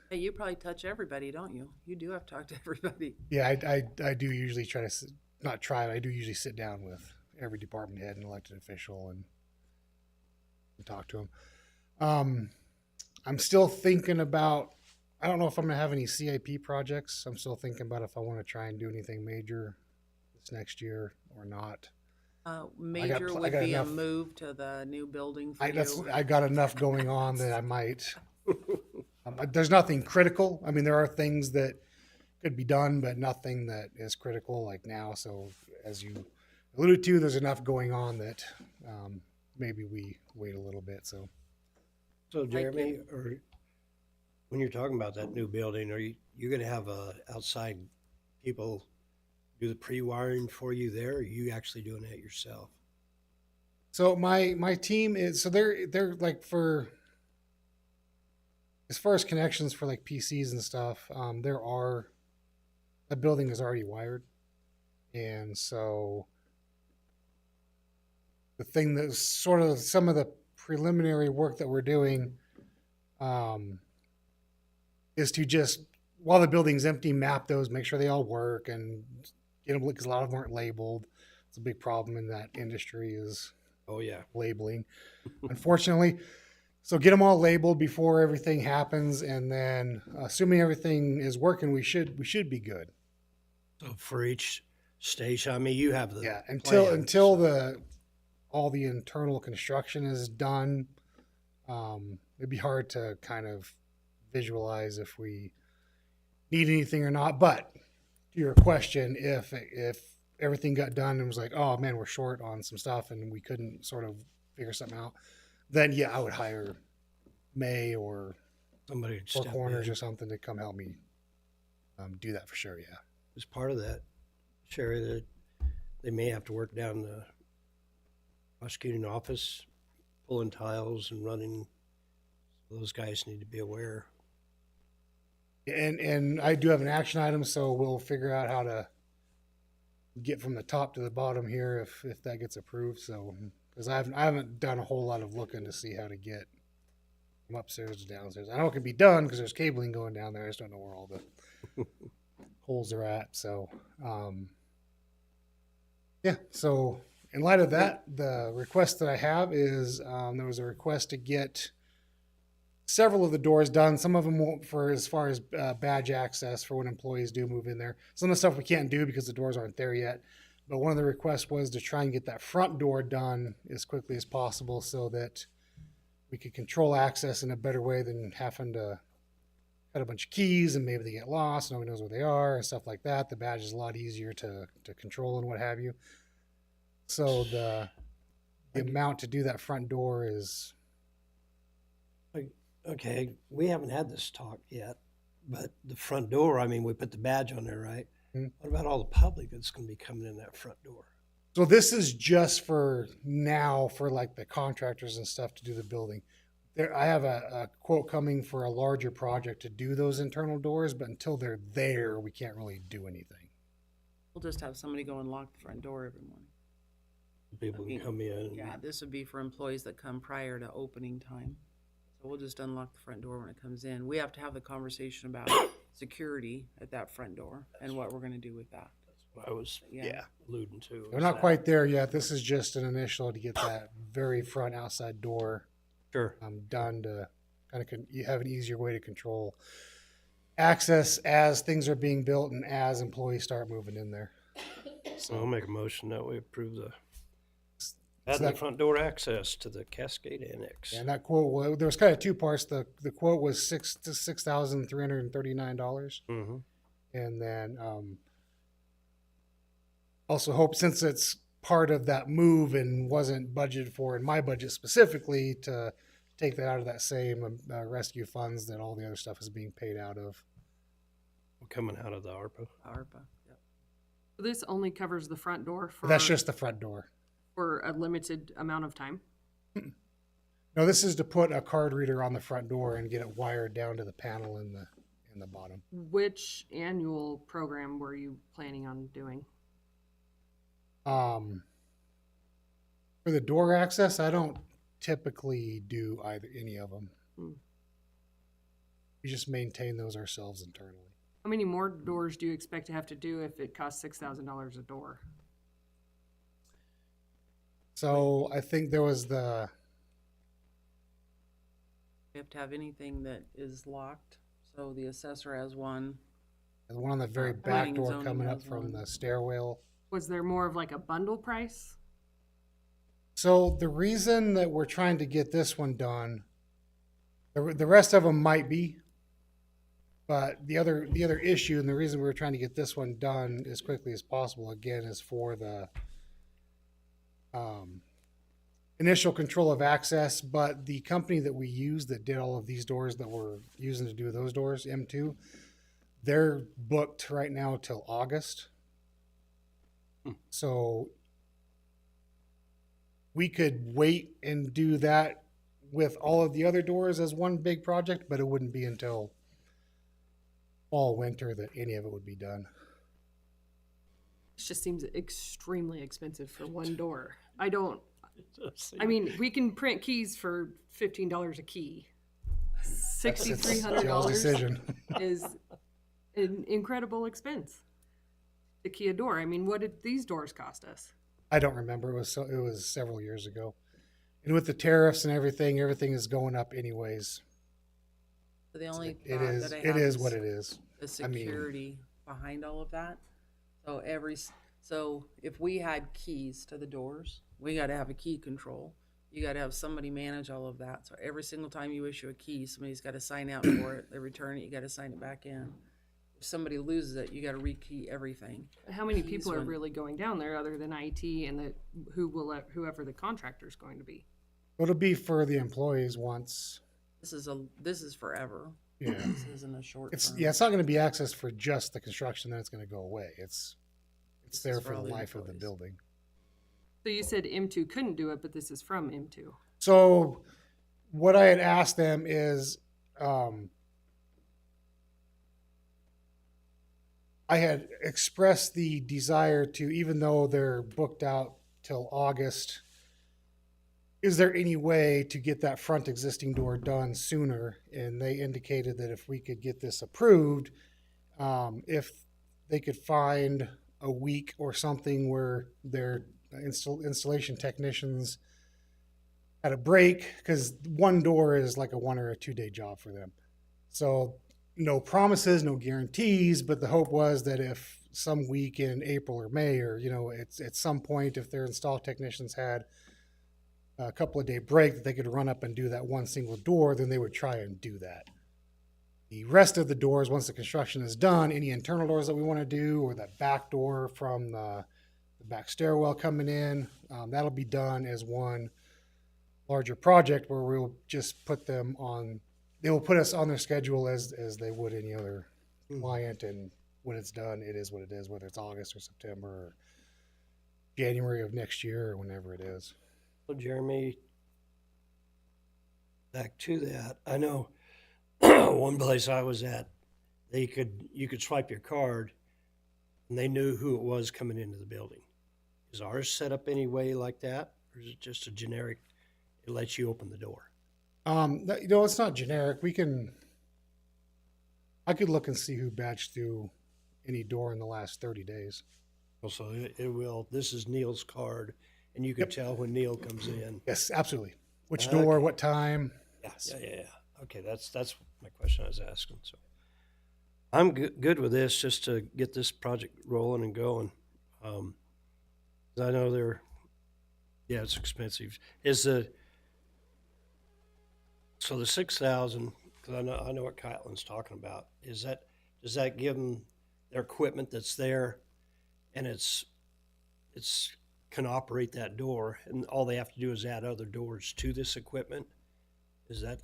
Hey, you probably touch everybody, don't you? You do have to talk to everybody. Yeah, I do usually try to, not try, but I do usually sit down with every department head and elected official and talk to them. I'm still thinking about, I don't know if I'm going to have any CIP projects. I'm still thinking about if I want to try and do anything major this next year or not. Major I would got be a enough- move to the new building for you. I got enough going on that I might. There's nothing critical. I mean, there are things that could be done, but nothing that is critical like now. So as you alluded to, there's enough going on that maybe we wait a little bit. So Jeremy, or when you're talking about that new building, are you going to have outside people do the pre-wiring for you there, or are you actually doing that yourself? So my team is, so they're like, for as far as connections for like PCs and stuff, the building is already wired. And so the thing that's sort of some of the preliminary work that we're doing is to just, while the building's empty, map those, make sure they all work, and get them, because a lot of them aren't labeled. It's a big problem in that industry is Oh, yeah. labeling, unfortunately. So get them all labeled before everything happens, and then assuming everything is working, we should be good. So for each station, I mean, you have the Yeah, plan. until all the internal construction is done, it'd be hard to kind of visualize if we need anything or not. But to your question, if everything got done and was like, oh man, we're short on some stuff and we couldn't sort of figure something out, then yeah, I would hire May or Somebody to Four step Corners in. or something to come help me do that for sure. Yeah. As part of that, Sherry, that they may have to work down the prosecuting office, pulling tiles and running. Those guys need to be aware. And I do have an action item, so we'll figure out how to get from the top to the bottom here if that gets approved. So, because I haven't done a whole lot of looking to see how to get from upstairs to downstairs. I know it can be done because there's cabling going down there. I just don't know where all the holes are at. So, yeah. So, in light of that, the request that I have is there was a request to get several of the doors done. Some of them won't, for as far as badge access for when employees do move in there. Some of the stuff we can't do because the doors aren't there yet. But one of the requests was to try and get that front door done as quickly as possible so that we could control access in a better way than having to cut a bunch of keys and maybe they get lost. Nobody knows where they are and stuff like that. The badge is a lot easier to control and what have you. So the amount to do that front door is... Okay, we haven't had this talk yet, but the front door, I mean, we put the badge on there, right? Mhm. What about all the public that's going to be coming in that front door? So this is just for now, for like the contractors and stuff to do the building. There, I have a quote coming for a larger project to do those internal doors, but until they're there, we can't really do anything. We'll just have somebody go and lock the front door every morning. People can come in. Yeah, this would be for employees that come prior to opening time. So we'll just unlock the front door when it comes in. We have to have the conversation about security at that front door and what we're gonna do with that. That's what I was Yeah. alluding to. We're not quite there yet. This is just an initial to get that very front outside door Sure. done to kind of you have an easier way to control access as things are being built and as employees start moving in there. So I'll make a motion that we approve the So the that- front door access to the Cascade Annex. And that quote was, there was kind of two parts. The quote was $6,339. Mm-hmm. And then also hope, since it's part of that move and wasn't budgeted for in my budget specifically, to take that out of that same rescue funds that all the other stuff is being paid out of. Coming out of the ARPA. ARPA, yep. This only covers the front door for, But that's just the front door. for a limited amount of time. No, this is to put a card reader on the front door and get it wired down to the panel in the bottom. Which annual program were you planning on doing? For the door access, I don't typically do any of them. Hmm. We just maintain those ourselves internally. How many more doors do you expect to have to do if it costs $6,000 a door? So I think there was the, We have to have anything that is locked. So the assessor has one. one on the very back Planning door zoning coming up has from one. the stairwell. Was there more of like a bundle price? So the reason that we're trying to get this one done, the rest of them might be, but the other issue and the reason we're trying to get this one done as quickly as possible, again, is for the initial control of access. But the company that we use that did all of these doors that we're using to do those doors, M2, they're booked right now till August. So we could wait and do that with all of the other doors as one big project, but it wouldn't be until fall, winter that any of it would be done. It just seems extremely expensive for one door. I mean, we can print keys for $15 a key. It's Jill's $6,300 decision. is an incredible expense to key a door. I mean, what did these doors cost us? I don't remember. It was several years ago. And with the tariffs and everything is going up anyways. So the only It thought is, that I it have is what it is. the I mean- security behind all of that. So so if we had keys to the doors, we got to have a key control. You got to have somebody manage all of that. So every single time you issue a key, somebody's got to sign out for it. They return it, you got to sign it back in. If somebody loses it, you got to rekey everything. How many Keys people are when- really going down there other than IT and whoever the contractor is going to be? It'll be for the employees once. This is forever. Yeah. This isn't a short It's term. it's not going to be access for just the construction, then it's going to go away. It's there is for for the all the life of the employees. building. So you said M2 couldn't do it, but this is from M2. So what I had asked them is, I had expressed the desire to, even though they're booked out till August, is there any way to get that front existing door done sooner? And they indicated that if we could get this approved, if they could find a week or something where their installation technicians had a break, because one door is like a 1 or a 2 day job for them. So no promises, no guarantees, but the hope was that if some week in April or May, or it's at some point, if their install technicians had a couple of day break, that they could run up and do that one single door, then they would try and do that. The rest of the doors, once the construction is done, any internal doors that we want to do, or that back door from the back stairwell coming in, that'll be done as one larger project where we'll just put them on, they will put us on their schedule as they would any other client. And when it's done, it is what it is, whether it's August or September or January of next year or whenever it is. So Jeremy, back to that, I know one place I was at, you could swipe your card and they knew who it was coming into the building. Is ours set up any way like that? Or is it just a generic, it lets you open the door? It's not generic. I could look and see who badged through any door in the last 30 days. So it will, this is Neil's card, and you can tell when Neil comes in. Yes, absolutely. Which Okay. door, what time? Yes. Yeah. Okay, that's my question I was asking. So I'm good with this, just to get this project rolling and going. 'Cause I know it's expensive. So the 6,000, because I know what Kytlin's talking about. Does that give them their equipment that's there, and it's can operate that door, and all they have to do is add other doors to this equipment? Is that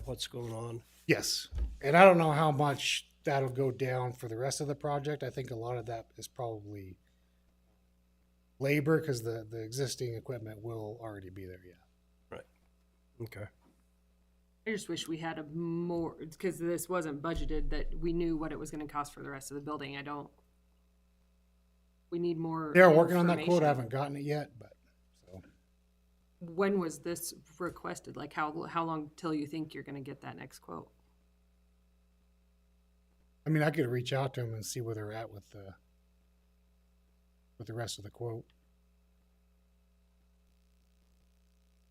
what's going on? Yes. And I don't know how much that'll go down for the rest of the project. I think a lot of that is probably labor, because the existing equipment will already be there. Yeah. Right. Okay. I just wish we had more, because this wasn't budgeted, that we knew what it was going to cost for the rest of the building. We need more. They're working on that quote. information. I haven't gotten it yet, but so When was this requested? Like how long till you think you're going to get that next quote? I mean, I could reach out to them and see where they're at with the rest of the quote,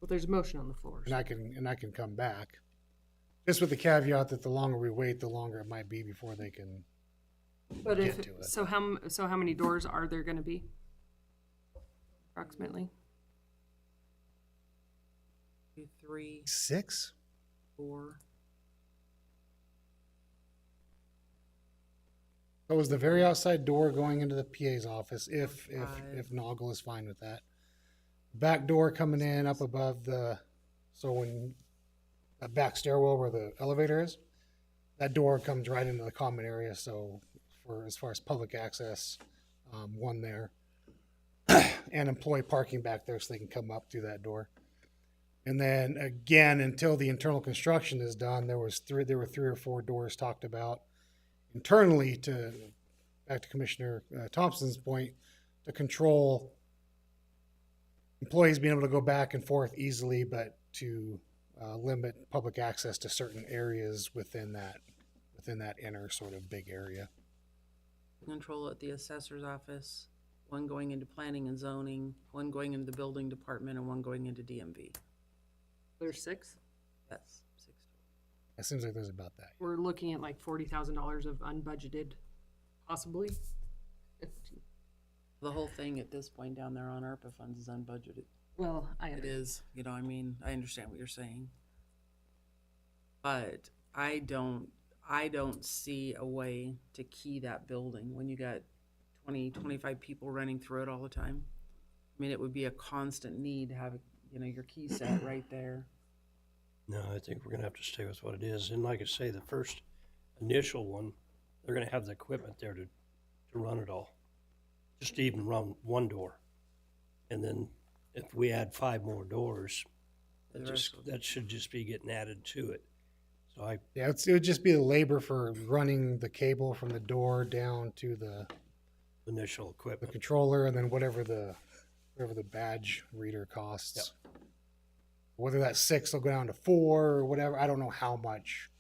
Well, there's a motion on the floor. and I can come back, just with the caveat that the longer we wait, the longer it might be before they can. But get to it. so how many doors are there going to be? Approximately. 2, 3, 6? 4. That was the very outside door going into the PA's office, if 5. Noggle is fine with that. Back door coming in up above so when that back stairwell where the elevator is, that door comes right into the common area. So as far as public access, one there. and employee parking back there so they can come up through that door. And then again, until the internal construction is done, there were 3 or 4 doors talked about internally back to Commissioner Thompson's point, to control employees being able to go back and forth easily, but to limit public access to certain areas within that inner sort of big area. Control at the assessor's office, one going into planning and zoning, one going into the building department, and one going into DMV. There's 6. Yes, 6. It seems like there's about that. We're looking at like $40,000 of unbudgeted, possibly. The whole thing at this point down there on ARPA funds is unbudgeted. Well, It is, you know, I mean, I understand what you're saying. But I don't see a way to key that building when you got 20, 25 people running through it all the time. I mean, it would be a constant need to have, you know, your key set right there. No, I think we're gonna have to stay with what it is. And like I say, the first initial one, they're gonna have the equipment there to run it all. Just to even run one door. And then if we add 5 more doors, that should just be getting added to it. So Yeah, it would just be the labor for running the cable from the door down to the initial equipment. controller, and then whatever the badge reader costs. Whether that 6 will go down to 4 or whatever, I don't know how much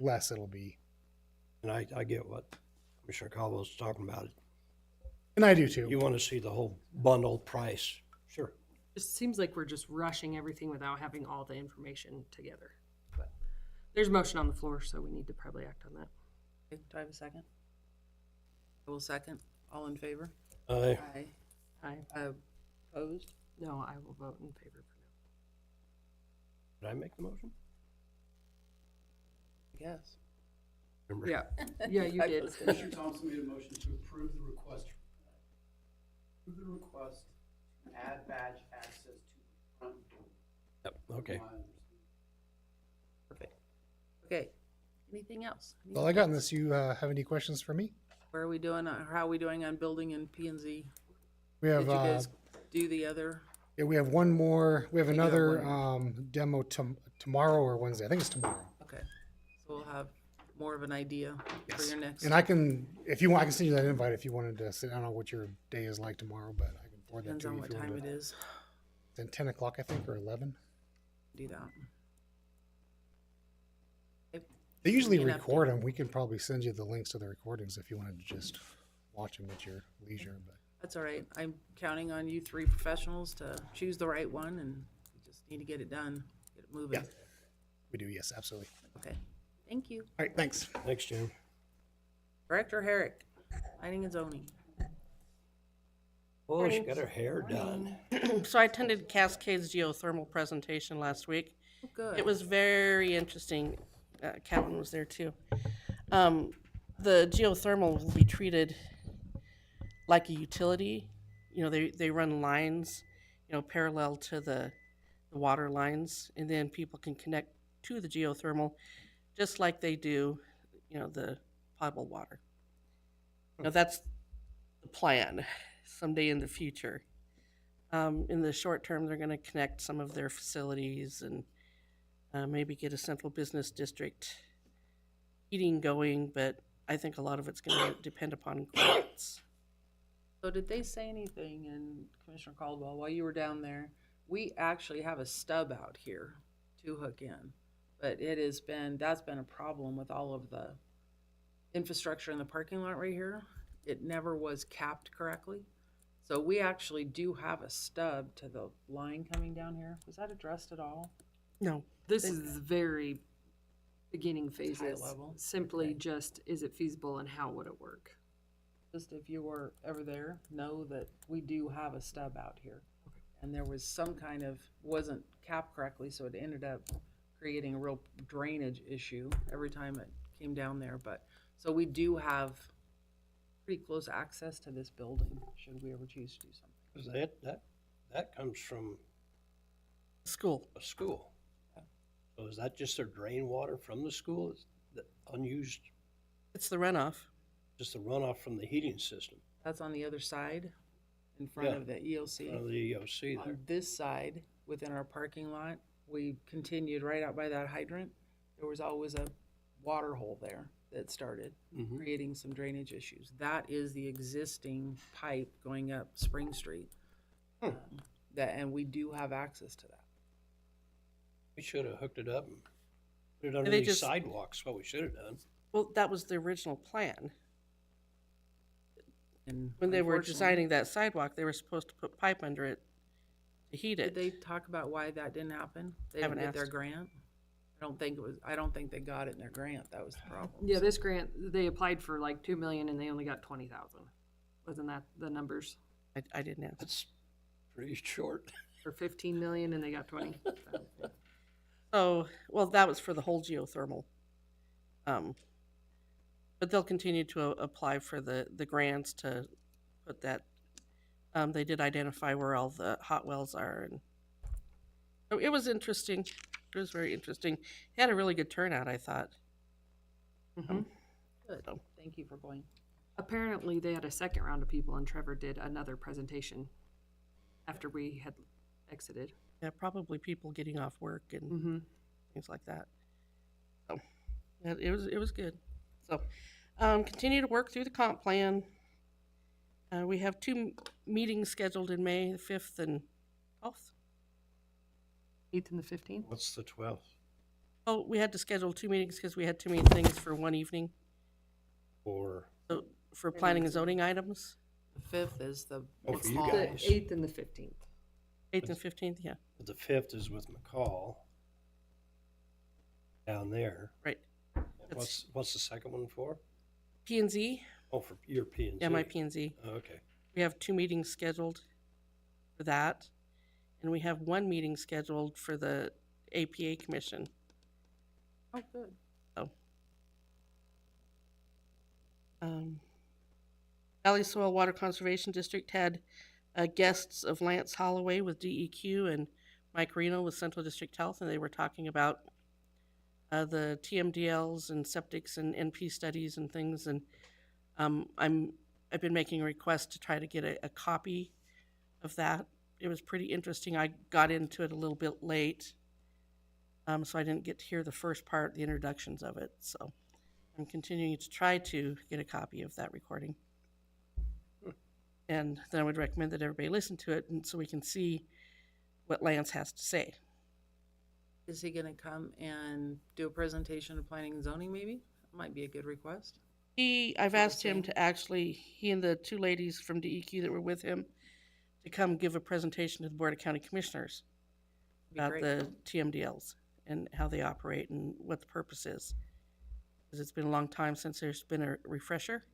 less it'll be. And I get what Commissioner Caldwell's talking about. And I do too. You want to see the whole bundled price. Sure. It seems like we're just rushing everything without having all the information together. But there's motion on the floor, so we need to probably act on that. Okay, do I have a second? I will second. All in favor? Aye. Aye. Aye. Opposed? No, I will vote in favor for Did I make the motion? Yes. Remember? now. Yeah, you did. Commissioner Thompson made a motion to approve the request to add badge access to the front door. Yep, okay. My understanding. Perfect. Okay. Anything else? Well, I got in this. You have any questions for me? Where are we doing, how are we doing on building in P and Z? We Did have you guys do the other? yeah, we have one more. We have You do have another one demo tomorrow or Wednesday. I think it's tomorrow. Okay. So we'll have more of an idea for your next. And I can, if you want, I can send you that invite if you wanted to sit. I don't know what your day is like tomorrow, but I can forward that Depends to on you. what if you time wanted it to- is. It's at 10 o'clock, I think, or 11. Do that. They usually Send me an record them. We can probably send you the links to the recordings if you wanted to just watch them at your leisure. But That's all right. I'm counting on you 3 professionals to choose the right one, and we just need to get it done, get it moving. Yeah. we do, yes, absolutely. Okay. Thank you. All right, thanks. Thanks, Jim. Director Herrick, planning and zoning. Oh, she got her hair done. So I attended Cascades geothermal presentation last week. Oh, good. It was very interesting. Calvin was there too. The geothermal will be treated like a utility. You know, they run lines, you know, parallel to the water lines, and then people can connect to the geothermal just like they do, you know, the potable water. Now that's the plan someday in the future. In the short term, they're going to connect some of their facilities and maybe get a central business district heating going, but I think a lot of it's going to depend upon grants. So did they say anything, and Commissioner Caldwell, while you were down there, we actually have a stub out here to hook in, but that's been a problem with all of the infrastructure in the parking lot right here. It never was capped correctly. So we actually do have a stub to the line coming down here. Was that addressed at all? No. This is very beginning phases. High level. Simply Okay. just, is it feasible and how would it work? Just if you were ever there, know that we do have a stub out here. And there was some kind of, wasn't capped correctly, so it ended up creating a real drainage issue every time it came down there. But, so we do have pretty close access to this building, should we ever choose to do something. 'Cause that comes from School. a school. So is that just their drain water from the school? Is that unused, It's the runoff. just the runoff from the heating system? That's on the other side. in front Yeah. of the EOC. Front of the EOC there. On this side, within our parking lot, we continued right out by that hydrant. There was always a water hole there that started Mhm. creating some drainage issues. That is the existing pipe going up Spring Street. And we do have access to that. We should have hooked it up and put it they underneath just- sidewalks, what we should have done. Well, that was the original plan. And When they were unfortunately- designing that sidewalk, they were supposed to put pipe under it to heat Did it. they talk about why that didn't happen? They Haven't didn't get their asked. grant? I don't think they got it in their grant. That was the problem. Yeah, this grant, they applied for like 2 million and they only got 20,000. Wasn't that the numbers? I didn't ask. That's pretty short. For 15 million and they got 20. So, well, that was for the whole geothermal. But they'll continue to apply for the grants to put that. They did identify where all the hot wells are, and so it was interesting. It was very interesting. It had a really good turnout, I thought. Good. So- Thank you for going. Apparently, they had a second round of people, and Trevor did another presentation after we had exited. Yeah, probably people getting off work and Mm-hmm. things like that. So yeah, it was good. So continue to work through the comp plan. We have 2 meetings scheduled in May, the 5th and 12th. 8th and the 15th. What's the 12th? Oh, we had to schedule 2 meetings because we had too many things for one evening. Or, So for planning and zoning items, The 5th is the Oh, for you McCall. The guys. 8th and the 15th. 8th and 15th, yeah, the 5th is with McCall down there. right. What's the second one for? P and Z, Oh, for your P and Z. yeah, my P and Z. Oh, okay. We have 2 meetings scheduled for that. And we have 1 meeting scheduled for the APA Commission. Oh, good. Valley Soil Water Conservation District had guests of Lance Holloway with DEQ and Mike Reno with Central District Health, and they were talking about the TMDLs and septics and NP studies and things. And I've been making a request to try to get a copy of that. It was pretty interesting. I got into it a little bit late, so I didn't get to hear the first part, the introductions of it. So I'm continuing to try to get a copy of that recording. And then I would recommend that everybody listen to it and so we can see what Lance has to say. Is he gonna come and do a presentation of planning and zoning maybe? Might be a good request. I've asked him to actually, he and the 2 ladies from DEQ that were with him, to come give a presentation to the Board of County Commissioners Be about great. the TMDLs and how they operate and what the purpose is. Because it's been a long time since there's been a refresher.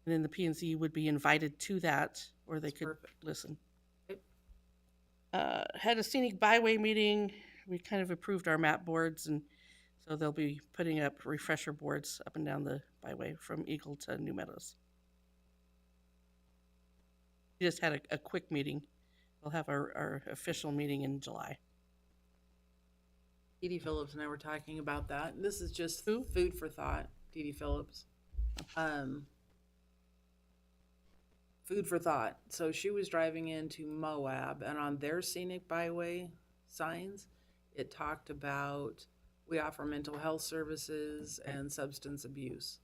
And then the P&Z would be invited to that, or they That's could perfect. listen. Okay. Had a scenic byway meeting. We kind of approved our map boards, and so they'll be putting up refresher boards up and down the byway from Eagle to New Meadows. We just had a quick meeting. We'll have our official meeting in July. Dee Dee Phillips and I were talking about that. This is just Who? food for thought. Dee Dee Phillips. Food for thought. So she was driving into Moab, and on their scenic byway signs, it talked about we offer mental health services and substance abuse.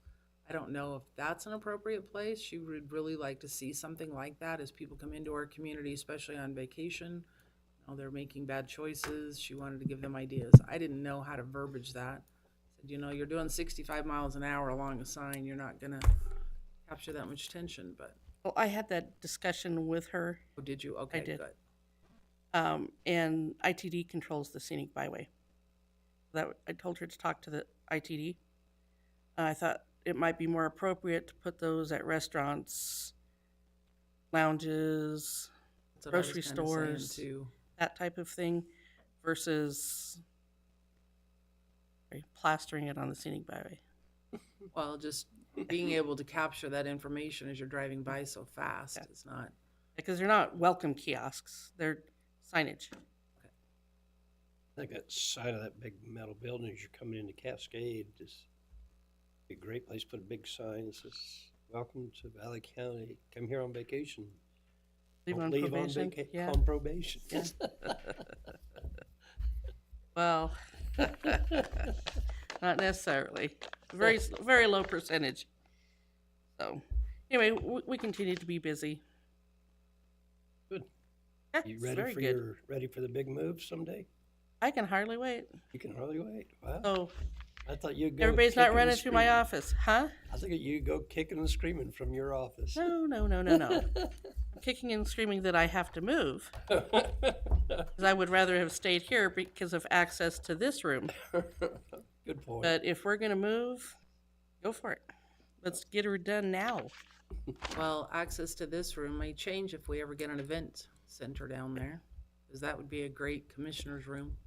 I don't know if that's an appropriate place. She would really like to see something like that as people come into our community, especially on vacation. You know, they're making bad choices. She wanted to give them ideas. I didn't know how to verbiage that. Said, you know, you're doing 65 miles an hour along a sign. You're not going to capture that much attention, but. Well, I had that discussion with her, Oh, did you? Okay, did. good. and ITD controls the scenic byway. That I told her to talk to the ITD. I thought it might be more appropriate to put those at restaurants, lounges, That's what I was grocery kinda saying, stores, too. that type of thing, versus plastering it on the scenic byway. Well, just being able to capture that information as you're driving by so fast is not. Because they're not welcome kiosks, they're signage. I think that side of that big metal building as you're coming into Cascade is a great place. Put a big sign that says, "Welcome to Valley County. Come here on vacation." Leave on Leave on probation? vacation, Yeah. on probation. Well, not necessarily. Very low percentage. So, anyway, we continue to be busy. Good. Yeah, You it's ready very for good. ready for the big move someday? I can hardly wait. You can hardly wait. Wow. Oh, I thought you'd go. everybody's not kicking and running to my screaming. office, huh? I think you'd go kicking and screaming from your office. No. I'm kicking and screaming that I have to move. Because I would rather have stayed here because of access to this room. Good point. But if we're going to move, go for it. Let's get her done now. Well, access to this room may change if we ever get an event center down there, because that would be a great commissioner's room.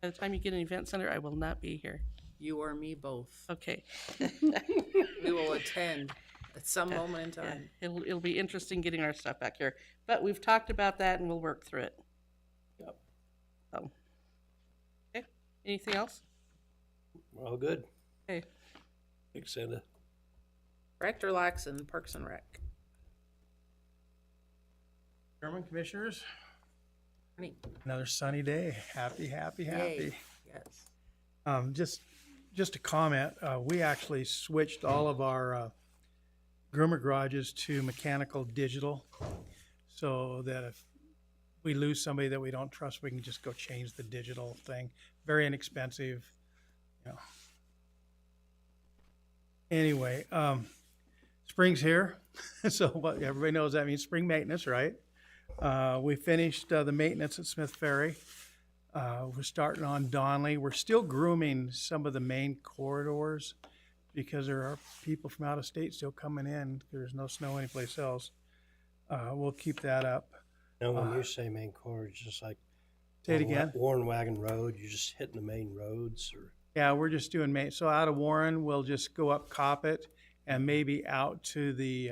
By the time you get an event center, I will not be here. You or me both. Okay. We will attend at some moment in Yeah, time. it'll be interesting getting our stuff back here. But we've talked about that and we'll work through it. Yep. So. Okay. Anything else? We're all good. Okay. Thanks, Santa. Director Laxon, Parks and Rec. Chairman, Commissioners, Honey. another sunny day. Happy. Yay. Yes. Just a comment, we actually switched all of our groomer garages to mechanical digital, so that if we lose somebody that we don't trust, we can just go change the digital thing. Very inexpensive, you know. Anyway, spring's here, so what everybody knows that means spring maintenance, right? We finished the maintenance at Smith Ferry. We're starting on Donley. We're still grooming some of the main corridors because there are people from out of state still coming in. There's no snow anyplace else. We'll keep that up. Now, when you say main corridors, just like Say it again. Warren Wagon Road, you're just hitting the main roads, or Yeah, we're just doing main. So out of Warren, we'll just go up Coppet and maybe out to the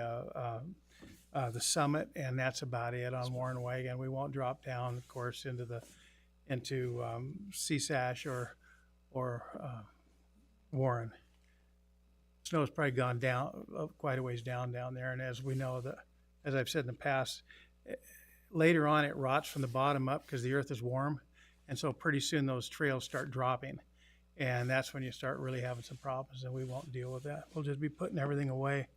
summit, and that's about it on Warren Wagon. We won't drop down, of course, into CSASH or Warren. Snow's probably gone down quite a ways down there, and as we know, as I've said in the past, later on it rots from the bottom up because the earth is warm, and so pretty soon those trails start dropping, and that's when you start really having some problems, and we won't deal with that. We'll just be putting everything away.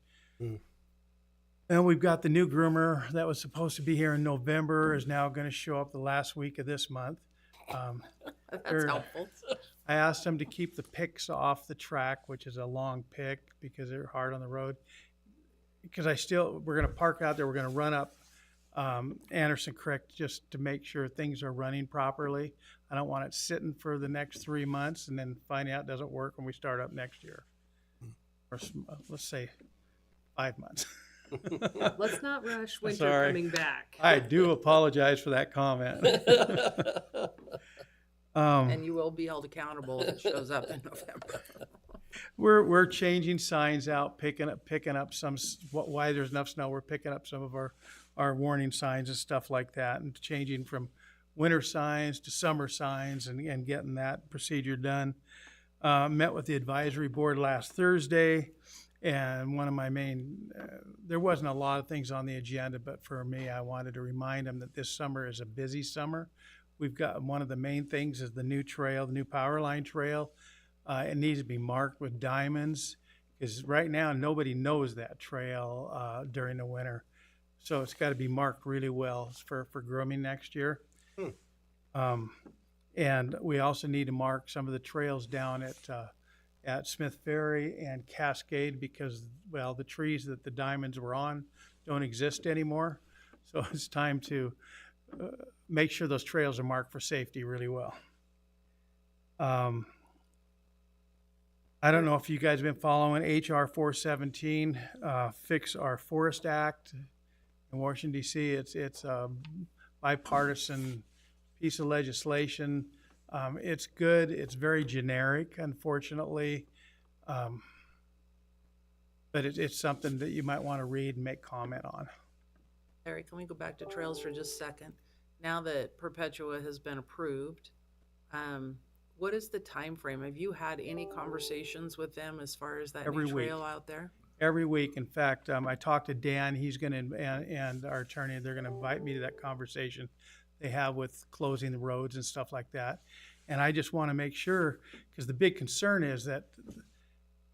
And we've got the new groomer that was supposed to be here in November is now going to show up the last week of this month. That's helpful. I asked them to keep the picks off the track, which is a long pick because they're hard on the road. Because we're going to park out there. We're going to run up Anderson Creek just to make sure things are running properly. I don't want it sitting for the next 3 months and then finding out it doesn't work when we start up next year. Or let's say 5 months. Let's not rush winter Sorry. coming back. I do apologize for that comment. And you will be held accountable if it shows up in November. We're changing signs out, picking up some, why there's enough snow, we're picking up some of our warning signs and stuff like that, and changing from winter signs to summer signs and getting that procedure done. Met with the advisory board last Thursday, and one of my main, there wasn't a lot of things on the agenda, but for me, I wanted to remind them that this summer is a busy summer. We've got, one of the main things is the new trail, the new power line trail. It needs to be marked with diamonds, because right now nobody knows that trail during the winter. So it's got to be marked really well for grooming next year. And we also need to mark some of the trails down at Smith Ferry and Cascade because, well, the trees that the diamonds were on don't exist anymore. So it's time to make sure those trails are marked for safety really well. I don't know if you guys have been following HR 417, Fix Our Forest Act in Washington, D.C. It's a bipartisan piece of legislation. It's good. It's very generic, unfortunately. But it's something that you might want to read and make comment on. Larry, can we go back to trails for just a second? Now that Perpetua has been approved, what is the time frame? Have you had any conversations with them as far as that Every new week. trail out there? every week. In fact, I talked to Dan, he's gonna, and our attorney, they're gonna invite me to that conversation they have with closing the roads and stuff like that. And I just wanna make sure, because the big concern is that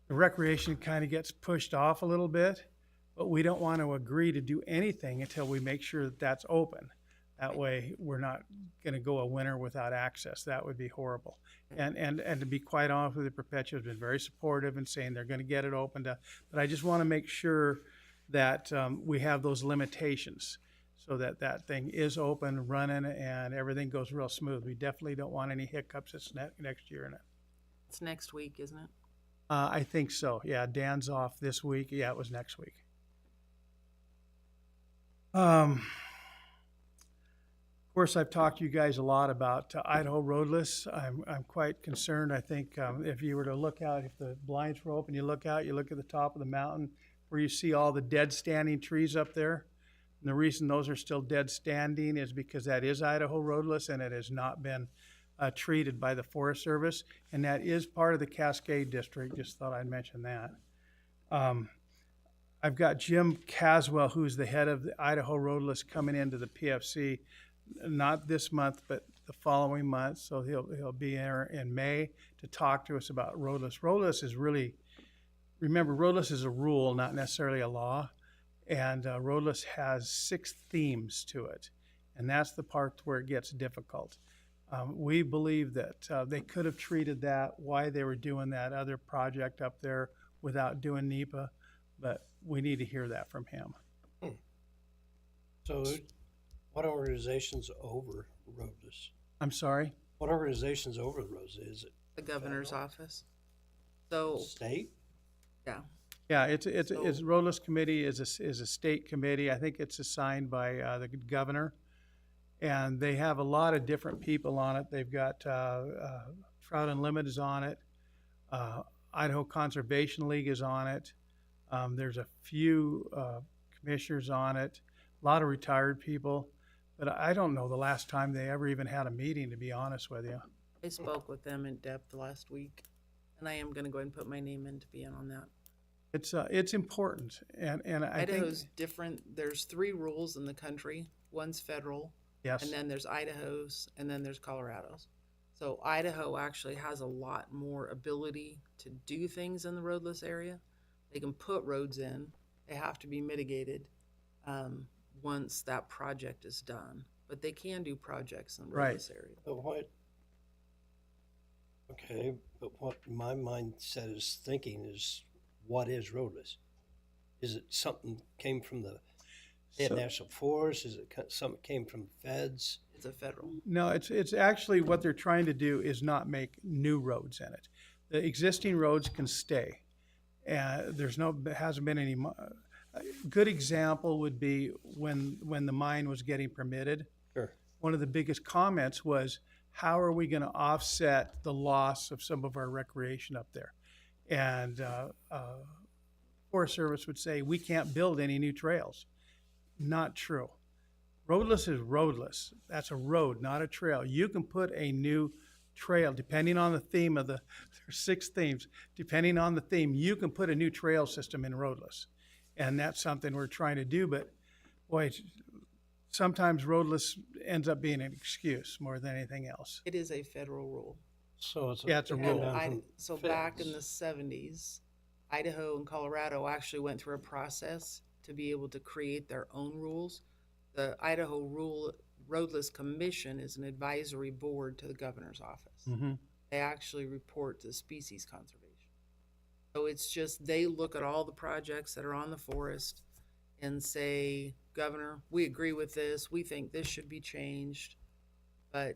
the recreation kind of gets pushed off a little bit, but we don't want to agree to do anything until we make sure that that's open. That way, we're not going to go a winter without access. That would be horrible. And to be quite honest with you, Perpetua has been very supportive in saying they're going to get it opened up. But I just want to make sure that we have those limitations so that that thing is open, running, and everything goes real smooth. We definitely don't want any hiccups this next year in it. It's next week, isn't it? I think so. Yeah, Dan's off this week. Yeah, it was next week. Of course, I've talked to you guys a lot about Idaho roadless. I'm quite concerned. I think if you were to look out, if the blinds were open, you look out, you look at the top of the mountain where you see all the dead standing trees up there. And the reason those are still dead standing is because that is Idaho roadless and it has not been treated by the Forest Service, and that is part of the Cascade District. Just thought I'd mention that. I've got Jim Caswell, who's the head of the Idaho Roadless, coming into the PFC, not this month, but the following month. So he'll be here in May to talk to us about roadless. Roadless is really, remember, roadless is a rule, not necessarily a law, and roadless has 6 themes to it, and that's the part where it gets difficult. We believe that they could have treated that, why they were doing that other project up there without doing NEPA, but we need to hear that from him. So what organization's over roadless? I'm sorry? What organization's over the roads? Is it The governor's office. So, state? yeah. Yeah, it's roadless committee is a state committee. I think it's assigned by the governor. And they have a lot of different people on it. They've got Trout Unlimited is on it. Idaho Conservation League is on it. There's a few commissioners on it. A lot of retired people. But I don't know the last time they ever even had a meeting, to be honest with you. I spoke with them in depth last week, and I am going to go ahead and put my name in to be in on that. It's important, and I Idaho's think different. There's 3 rules in the country. One's federal. yes, And then there's Idaho's, and then there's Colorado's. So Idaho actually has a lot more ability to do things in the roadless area. They can put roads in. They have to be mitigated once that project is done. But they can do projects in the Right. roadless area. But what? Okay, but what my mindset is thinking is, what is roadless? Is it something came from the So- National Forest? Is it something came from feds? It's a federal. no, it's actually what they're trying to do is not make new roads in it. The existing roads can stay. Hasn't been any. A good example would be when the mine was getting permitted. Sure. One of the biggest comments was, how are we going to offset the loss of some of our recreation up there? And Forest Service would say, we can't build any new trails. Not true. Roadless is roadless. That's a road, not a trail. You can put a new trail, depending on the theme of there's 6 themes. Depending on the theme, you can put a new trail system in roadless. And that's something we're trying to do, but boy, sometimes roadless ends up being an excuse more than anything else. It is a federal rule. So it's Yeah, it's a it rule. came down from So back in feds. the 70s, Idaho and Colorado actually went through a process to be able to create their own rules. The Idaho Roadless Commission is an advisory board to the governor's office. Mm-hmm. They actually report to species conservation. So it's just, they look at all the projects that are on the forest and say, Governor, we agree with this. We think this should be changed. But,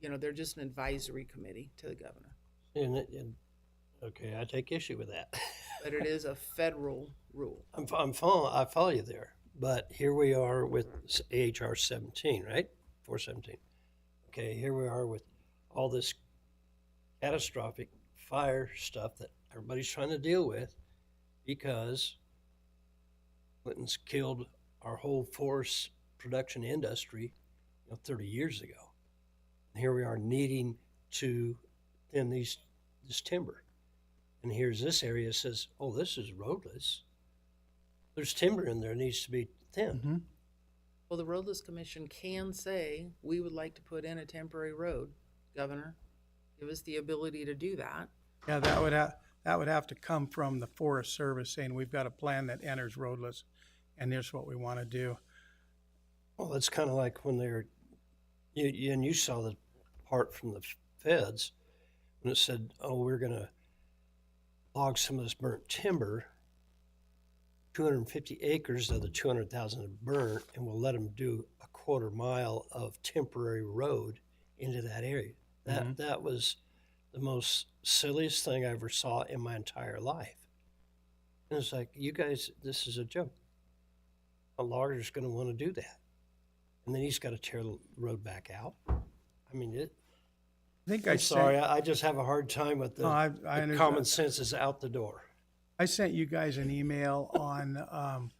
they're just an advisory committee to the governor. And okay, I take issue with that. But it is a federal rule. I follow you there. But here we are with AHR 17, right? 417. Okay, here we are with all this catastrophic fire stuff that everybody's trying to deal with because Clinton's killed our whole forest production industry 30 years ago. And here we are needing to thin this timber. And here's this area that says, oh, this is roadless. There's timber in there, it needs to be thinned. Well, the roadless commission can say, we would like to put in a temporary road, Governor. Give us the ability to do that. Yeah, that would have to come from the Forest Service saying, we've got a plan that enters roadless, and here's what we want to do. Well, it's kind of like when and you saw the part from the feds, when it said, oh, we're going to log some of this burnt timber, 250 acres of the 200,000 are burnt, and we'll let them do a 1/4 mile of temporary road into that area. That was the most silliest thing I ever saw in my entire life. And it's like, you guys, this is a joke. A logger's going to want to do that. And then he's got to tear the road back out. I mean, I think I'm sorry, I just have a hard time with the, No, I the understand. common sense is out the door. I sent you guys an email on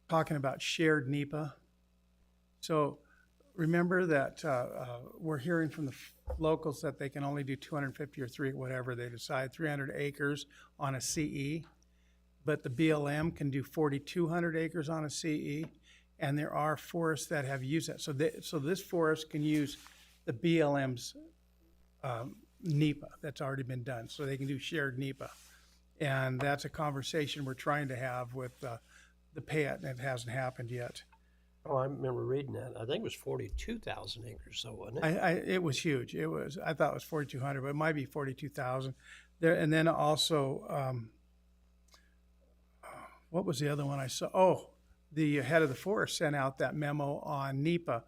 talking about shared NEPA. So remember that we're hearing from the locals that they can only do 250 or whatever they decide, 300 acres on a CE. But the BLM can do 4,200 acres on a CE, and there are forests that have used that. So this forest can use the BLM's NEPA that's already been done, so they can do shared NEPA. And that's a conversation we're trying to have with the PAET, and it hasn't happened yet. Oh, I remember reading that. I think it was 42,000 acres, though, wasn't it? It was huge. I thought it was 4,200, but it might be 42,000. There, and then also, what was the other one I saw? Oh, the head of the forest sent out that memo on NEPA.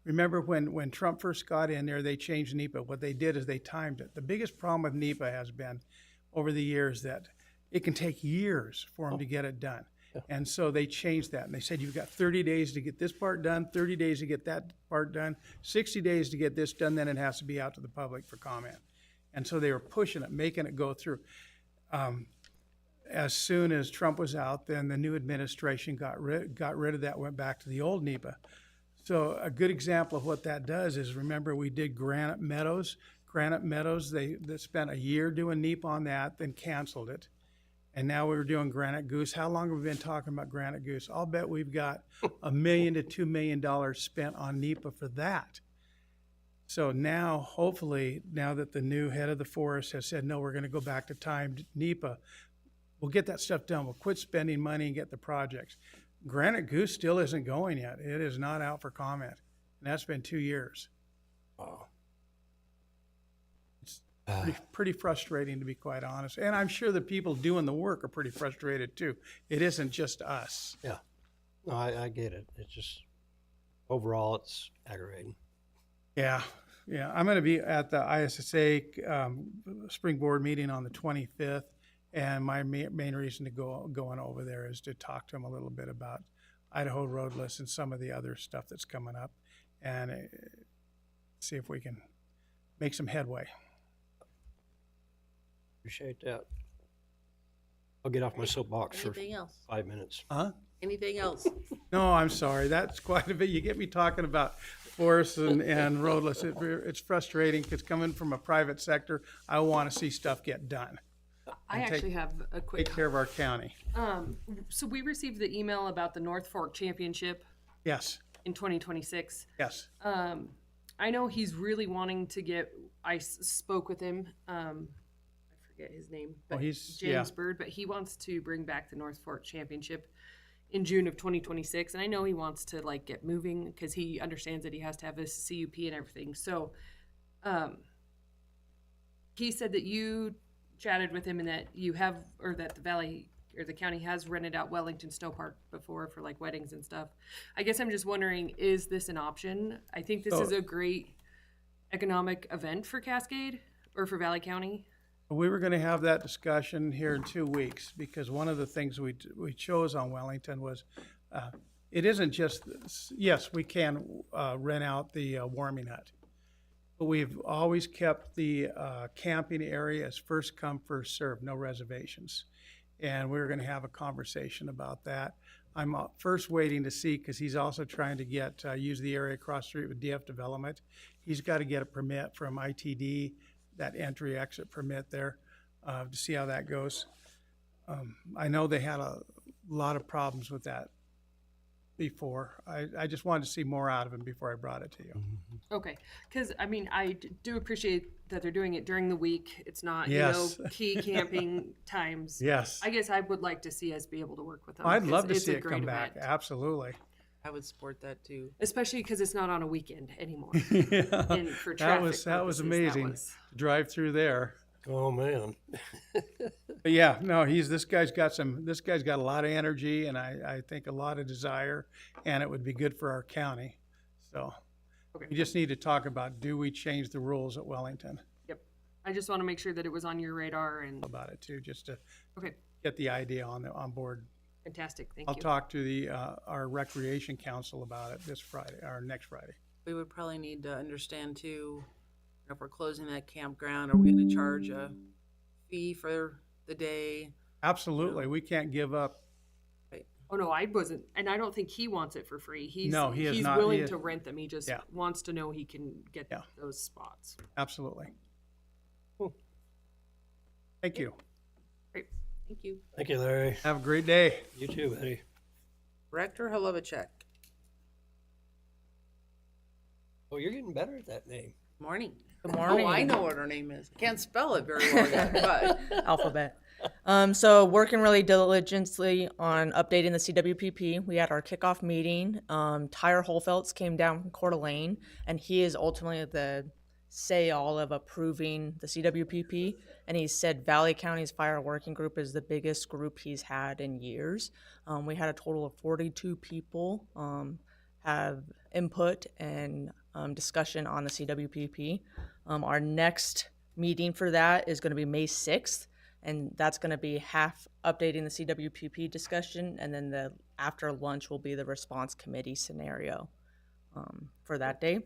Remember when Trump first got in there, they changed NEPA. What they did is they timed it. The biggest problem with NEPA has been over the years that it can take years for them to get it done. And so they changed that, and they said, you've got 30 days to get this part done, 30 days to get that part done, 60 days to get this done, then it has to be out to the public for comment. And so they were pushing it, making it go through. As soon as Trump was out, then the new administration got rid of that, went back to the old NEPA. So a good example of what that does is, remember we did Granite Meadows. Granite Meadows, they spent a year doing NEPA on that, then canceled it. And now we're doing Granite Goose. How long have we been talking about Granite Goose? I'll bet we've got $1 million to $2 million spent on NEPA for that. So now, hopefully, now that the new head of the forest has said, no, we're going to go back to timed NEPA, we'll get that stuff done. We'll quit spending money and get the projects. Granite Goose still isn't going yet. It is not out for comment. And that's been 2 years. Wow. Pretty frustrating, to be quite honest. And I'm sure the people doing the work are pretty frustrated too. It isn't just us. Yeah. No, I get it. It's just, overall, it's aggravating. Yeah. I'm going to be at the ISSA spring board meeting on the 25th. And my main reason to going over there is to talk to them a little bit about Idaho Roadless and some of the other stuff that's coming up, and see if we can make some headway. Appreciate that. I'll get off my soapbox for Anything else? 5 minutes. Huh? Anything else? No, I'm sorry. That's quite a bit. You get me talking about forests and roadless. It's frustrating because coming from a private sector, I want to see stuff get done. I actually have a quick. Take care of our county. So we received the email about the North Fork Championship Yes. in 2026. Yes. I know he's really wanting to get. I spoke with him. I forget his name, but James Bird. But he wants to bring back the North Fork Championship in June of 2026, and I know he wants to get moving because he understands that he has to have his CUP and everything. So, he said that you chatted with him and that you have, or that the valley or the county has rented out Wellington Snow Park before for weddings and stuff. I guess I'm just wondering, is this an option? I think this is a great economic event for Cascade or for Valley County. We were going to have that discussion here in 2 weeks because one of the things we chose on Wellington was it isn't just, yes, we can rent out the warming hut, but we've always kept the camping area as first come, first served, no reservations. And we're going to have a conversation about that. I'm first waiting to see, because he's also trying to get use the area across the street with DF Development. He's got to get a permit from ITD, that entry exit permit there, to see how that goes. I know they had a lot of problems with that before. I just wanted to see more out of him before I brought it to you. Okay, because I mean, I do appreciate that they're doing it during the week. It's not, Yes. you know, key camping times. Yes. I guess I would like to see us be able to work with them. I'd 'cause love to it's see a it great come back. event. Absolutely. I would support that too. Especially because it's not on a weekend anymore. Yeah. And for That traffic was purposes, amazing. was- to drive through there. Oh, man. But yeah, no, this guy's got a lot of energy, and I think a lot of desire, and it would be good for our county. So Okay. we just need to talk about, do we change the rules at Wellington Yep. I just want to make sure that it was on your radar and, about it too, just to okay, get the idea on board. fantastic, thank I'll you. talk to our recreation council about it this Friday, or next Friday. We would probably need to understand too, if we're closing that campground, are we gonna charge a fee for the day? Absolutely, we can't give up. Oh, no, I wasn't, and I don't think he wants it for free. No, he is he's not. He willing is- to rent them. He just Yeah. wants to know he can get Yeah. those spots. Absolutely. Thank you. Great. Thank you. Thank you, Larry. Have a great day. You too, buddy. Rector Holovichek. Oh, you're getting better at that name. Morning. Good morning. Oh, I know what her name is. Can't spell it very well yet, but Alphabet. So working really diligently on updating the CWPP. We had our kickoff meeting. Tyre Holfeltz came down from Coeur d'Alene, and he is ultimately the say-all of approving the CWPP. And he said Valley County's fire working group is the biggest group he's had in years. We had a total of 42 people have input and discussion on the CWPP. Our next meeting for that is going to be May 6th, and that's going to be half updating the CWPP discussion, and then the after lunch will be the response committee scenario for that day.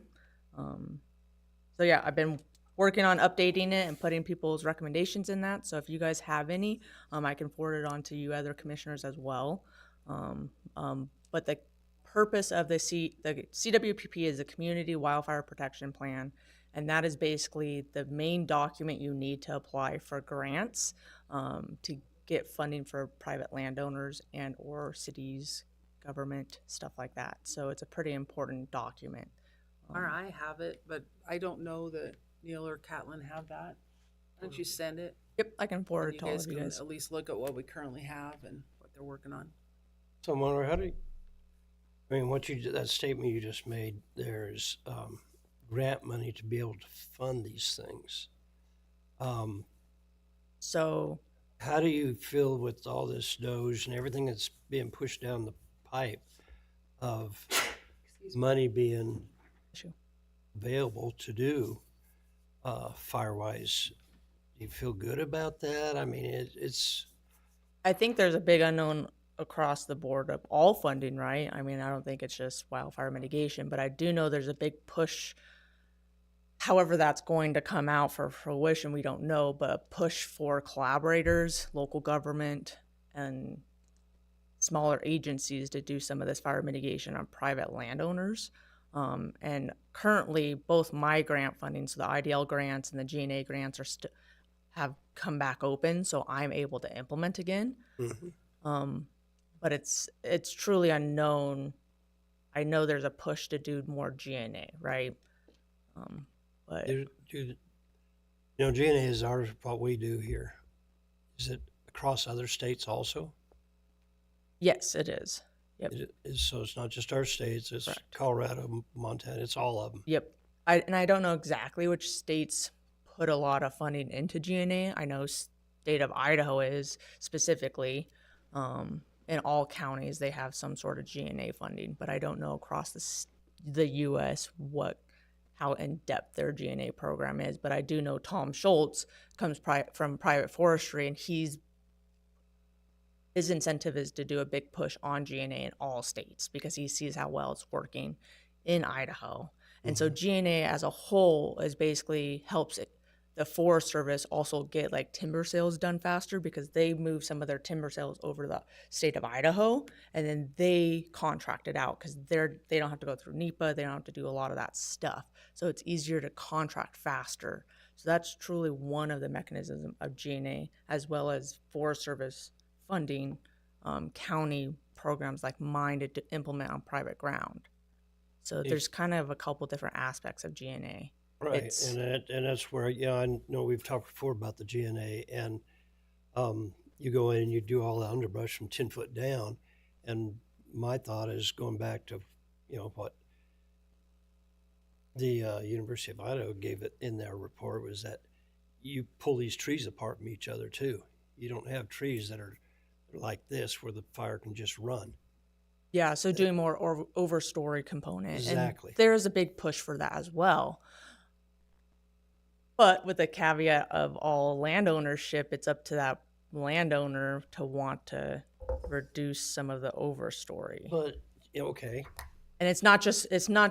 So yeah, I've been working on updating it and putting people's recommendations in that. So if you guys have any, I can forward it on to you other commissioners as well. But the purpose of the CWPP is a Community Wildfire Protection Plan, and that is basically the main document you need to apply for grants to get funding for private landowners and or cities, government, stuff like that. So it's a pretty important document. or I have it, but I don't know that Neil or Catlin have that. Why don't you send it? Yep, I can forward And it to all of you can guys. at least look at what we currently have and what they're working on. So, Monroe, how do you, I mean, that statement you just made, there's grant money to be able to fund these things. So How do you feel with all this DOJ and everything that's being pushed down the pipe of money being available to do Firewise? Do you feel good about that? I mean, it's I think there's a big unknown across the board of all funding, right? I mean, I don't think it's just wildfire mitigation, but I do know there's a big push. However, that's going to come out for fruition, we don't know, but a push for collaborators, local government, and smaller agencies to do some of this fire mitigation on private landowners. And currently, both my grant funding, so the IDL grants and the GNA grants, have come back open, so I'm able to implement again. But it's truly unknown. I know there's a push to do more GNA, right? But GNA is what we do here. Is it across other states also? yes, it is. Yep. So it's not just our states, it's Colorado, Montana, it's all of them. Yep. I don't know exactly which states put a lot of funding into GNA. I know state of Idaho is specifically. In all counties, they have some sort of GNA funding, but I don't know across the U.S. how in depth their GNA program is. But I do know Tom Schultz comes from private forestry, and his incentive is to do a big push on GNA in all states because he sees how well it's working in Idaho. And so GNA as a whole is basically helps the Forest Service also get like timber sales done faster because they move some of their timber sales over to the state of Idaho, and then they contract it out because they don't have to go through NEPA, they don't have to do a lot of that stuff. So it's easier to contract faster. So that's truly one of the mechanisms of GNA, as well as Forest Service funding county programs like mine to implement on private ground. So there's kind of a couple different aspects of GNA. Right, It's- and that's where, yeah, I know we've talked before about the GNA, and you go in and you do all the underbrush from 10 foot down, and my thought is going back to, what the University of Idaho gave it in their report was that you pull these trees apart from each other too. You don't have trees that are like this where the fire can just run. Yeah, so doing more overstory component. Exactly. And there is a big push for that as well. But with the caveat of all land ownership, it's up to that landowner to want to reduce some of the overstory. But, okay, And it's not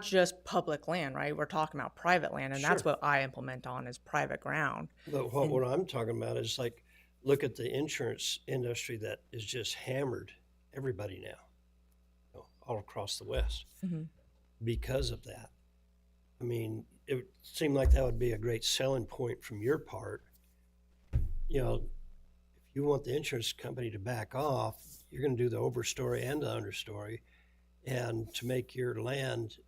just public land, right? We're talking about private land, and that's Sure. what I implement on is private ground. but what I'm talking about is like, look at the insurance industry that is just hammered everybody now, all across the West Mhm. because of that. I mean, it would seem like that would be a great selling point from your part. If you want the insurance company to back off, you're going to do the overstory and the understory, and to make your land,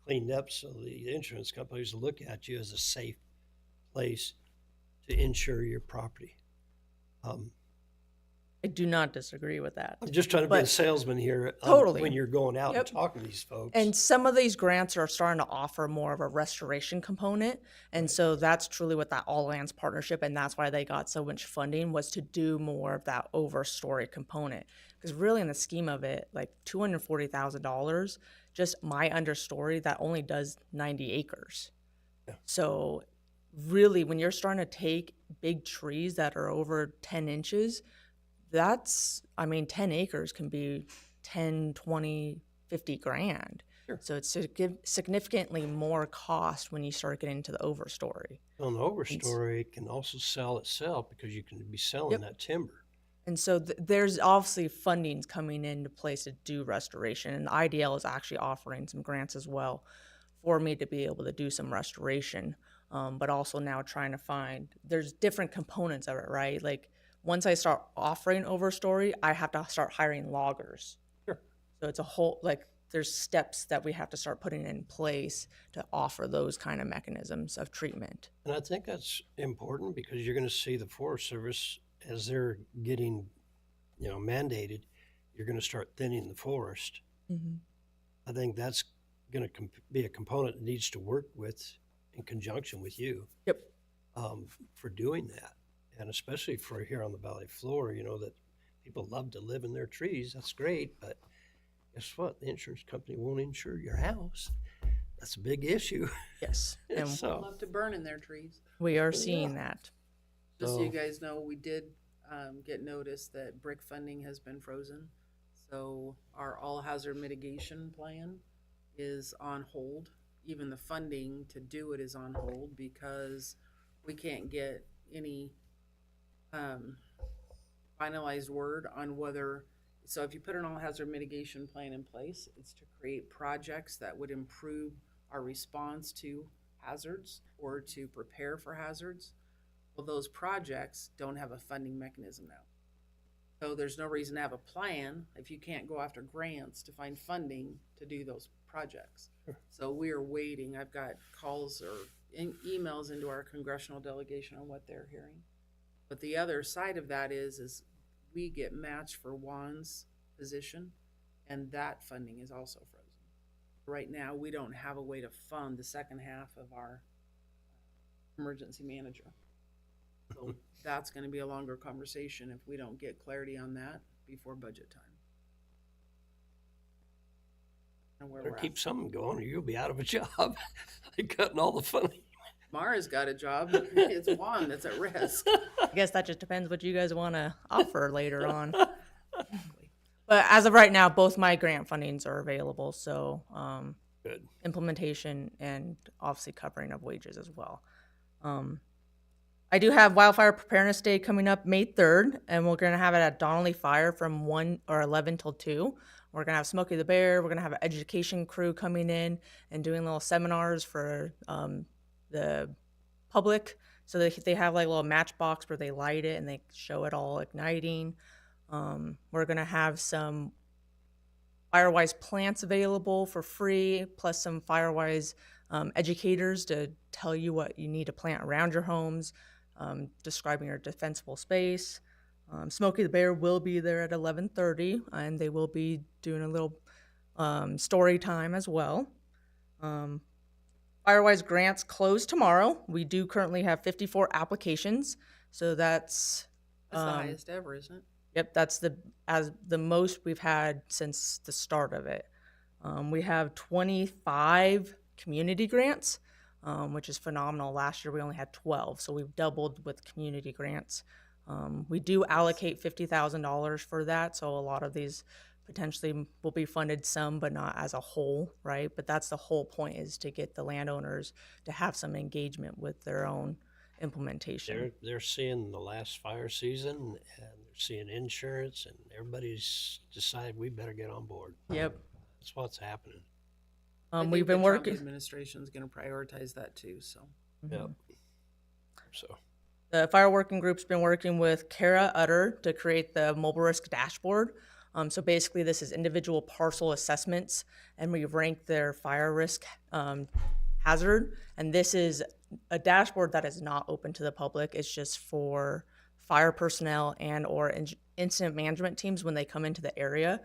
cleaned up so the insurance companies will look at you as a safe place to insure your property. I do not disagree with that. I'm just trying to be a But- salesman here. Totally. When you're going out and Yep. talking to these folks. And some of these grants are starting to offer more of a restoration component. And so that's truly what that All Lands partnership, and that's why they got so much funding, was to do more of that overstory component. Because really in the scheme of it, like $240,000, just my understory, that only does 90 acres. So really, when you're starting to take big trees that are over 10 inches, 10 acres can be 10, 20, 50 grand. Sure. So it's significantly more cost when you start getting into the overstory. Well, the overstory can also sell itself because you can be selling Yep. that timber. And so there's obviously fundings coming into place to do restoration. And IDL is actually offering some grants as well for me to be able to do some restoration. But also now trying to find, there's different components of it, right? Like once I start offering overstory, I have to start hiring loggers. Sure. So it's a whole, there's steps that we have to start putting in place to offer those kind of mechanisms of treatment. And I think that's important because you're going to see the Forest Service as they're getting, mandated, you're going to start thinning the forest. Mm-hmm. I think that's going to be a component that needs to work with in conjunction with you. Yep. For doing that. And especially for here on the valley floor, that people love to live in their trees. That's great. But guess what? The insurance company won't insure your house. That's a big issue. Yes. And So, Love to burn in their trees. we are seeing that. Just so you So- guys know, we did get notice that brick funding has been frozen. So our all hazard mitigation plan is on hold. Even the funding to do it is on hold because we can't get any finalized word on whether, so if you put an all hazard mitigation plan in place, it's to create projects that would improve our response to hazards or to prepare for hazards. Well, those projects don't have a funding mechanism now. So there's no reason to have a plan if you can't go after grants to find funding to do those projects. So we are waiting. I've got calls or emails into our congressional delegation on what they're hearing. But the other side of that is we get matched for Juan's position, and that funding is also frozen. Right now, we don't have a way to fund the second half of our emergency manager. So that's gonna be a longer conversation if we don't get clarity on that before budget time. And where better we're at. keep something going or you'll be out of a job. They're cutting all the funding. Mara's got a job. It's Juan that's at risk. I guess that just depends what you guys want to offer later on. But as of right now, both my grant fundings are available. So Good. implementation and obviously covering of wages as well. I do have Wildfire Preparedness Day coming up May 3rd, and we're going to have it at Donnelly Fire from 1 or 11 till 2. We're going to have Smokey the Bear. We're going to have an education crew coming in and doing little seminars for the public. So they have like a little matchbox where they light it and they show it all igniting. We're going to have some Firewise plants available for free, plus some Firewise educators to tell you what you need to plant around your homes, describing your defensible space. Smokey the Bear will be there at 11:30, and they will be doing a little story time as well. Firewise grants close tomorrow. We do currently have 54 applications, so that's That's the highest ever, isn't it? Yep, that's the most we've had since the start of it. We have 25 community grants, which is phenomenal. Last year we only had 12, so we've doubled with community grants. We do allocate $50,000 for that, so a lot of these potentially will be funded some, but not as a whole, right? But that's the whole point, is to get the landowners to have some engagement with their own implementation. They're seeing the last fire season, and they're seeing insurance, and everybody's decided we better get on board. Yep. That's what's happening. I think We've been the Trump working. administration's going to prioritize that too. So Yep. So The fire working group's been working with Kara Utter to create the mobile risk dashboard. So basically, this is individual parcel assessments, and we rank their fire risk hazard. And this is a dashboard that is not open to the public. It's just for fire personnel and or incident management teams when they come into the area,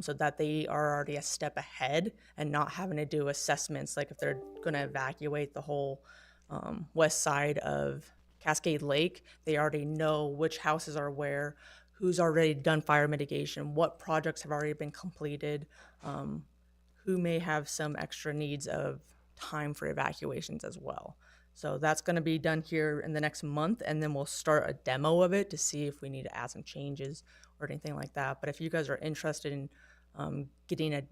so that they are already a step ahead and not having to do assessments. Like if they're going to evacuate the whole west side of Cascade Lake, they already know which houses are where, who's already done fire mitigation, what projects have already been completed, who may have some extra needs of time for evacuations as well. So that's going to be done here in the next month, and then we'll start a demo of it to see if we need to add some changes or anything like that. But if you guys are interested in getting a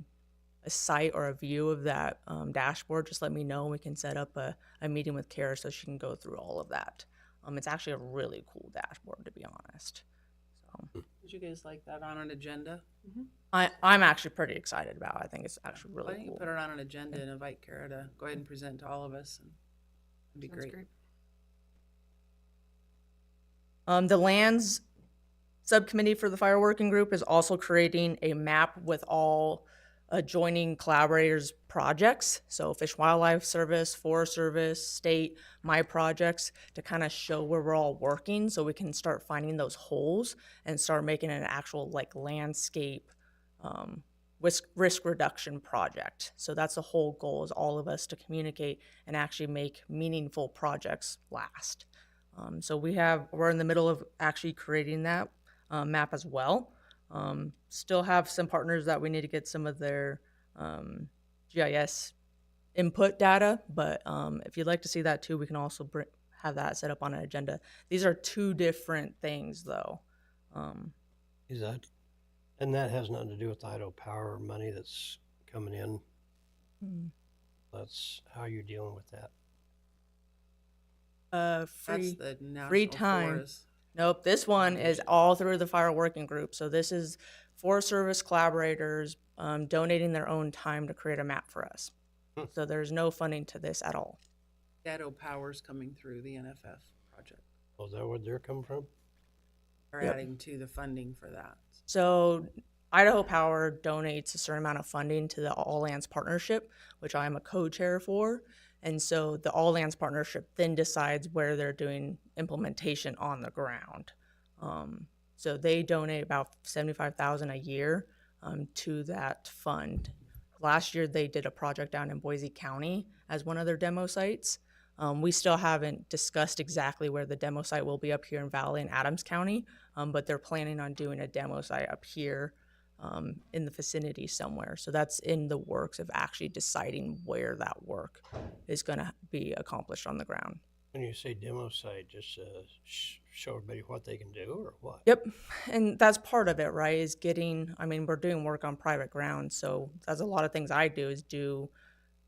site or a view of that dashboard, just let me know. We can set up a meeting with Kara so she can go through all of that. It's actually a really cool dashboard, to be honest. So would you guys like that on an agenda? I'm actually pretty excited about it. I think it's actually Why really don't you cool. put it on an agenda and invite Kara to go ahead and present to all of us? And it'd be great. The lands subcommittee for the fire working group is also creating a map with all adjoining collaborators' projects. So Fish and Wildlife Service, Forest Service, state, my projects, to kind of show where we're all working so we can start finding those holes and start making an actual like landscape risk reduction project. So that's the whole goal, is all of us to communicate and actually make meaningful projects last. So we're in the middle of actually creating that map as well. Still have some partners that we need to get some of their GIS input data, but if you'd like to see that too, we can also have that set up on an agenda. These are two different things, though. is that, and that has nothing to do with Idaho Power money that's coming in. That's how you're dealing with that. That's Free the national free time. forest. Nope, this one is all through the fire working group. So this is Forest Service collaborators donating their own time to create a map for us. So there's no funding to this at all. Shadow Powers coming through the NFF project. Oh, is that where they're coming from? We're Yep. adding to the funding for that. So Idaho Power donates a certain amount of funding to the All Lands Partnership, which I'm a co-chair for. And so the All Lands Partnership then decides where they're doing implementation on the ground. So they donate about $75,000 a year to that fund. Last year, they did a project down in Boise County as one of their demo sites. We still haven't discussed exactly where the demo site will be up here in Valley and Adams County, but they're planning on doing a demo site up here in the vicinity somewhere. So that's in the works of actually deciding where that work is going to be accomplished on the ground. When you say demo site, just show everybody what they can do, or what? Yep. And that's part of it, right? Is we're doing work on private ground. So that's a lot of things I do, is do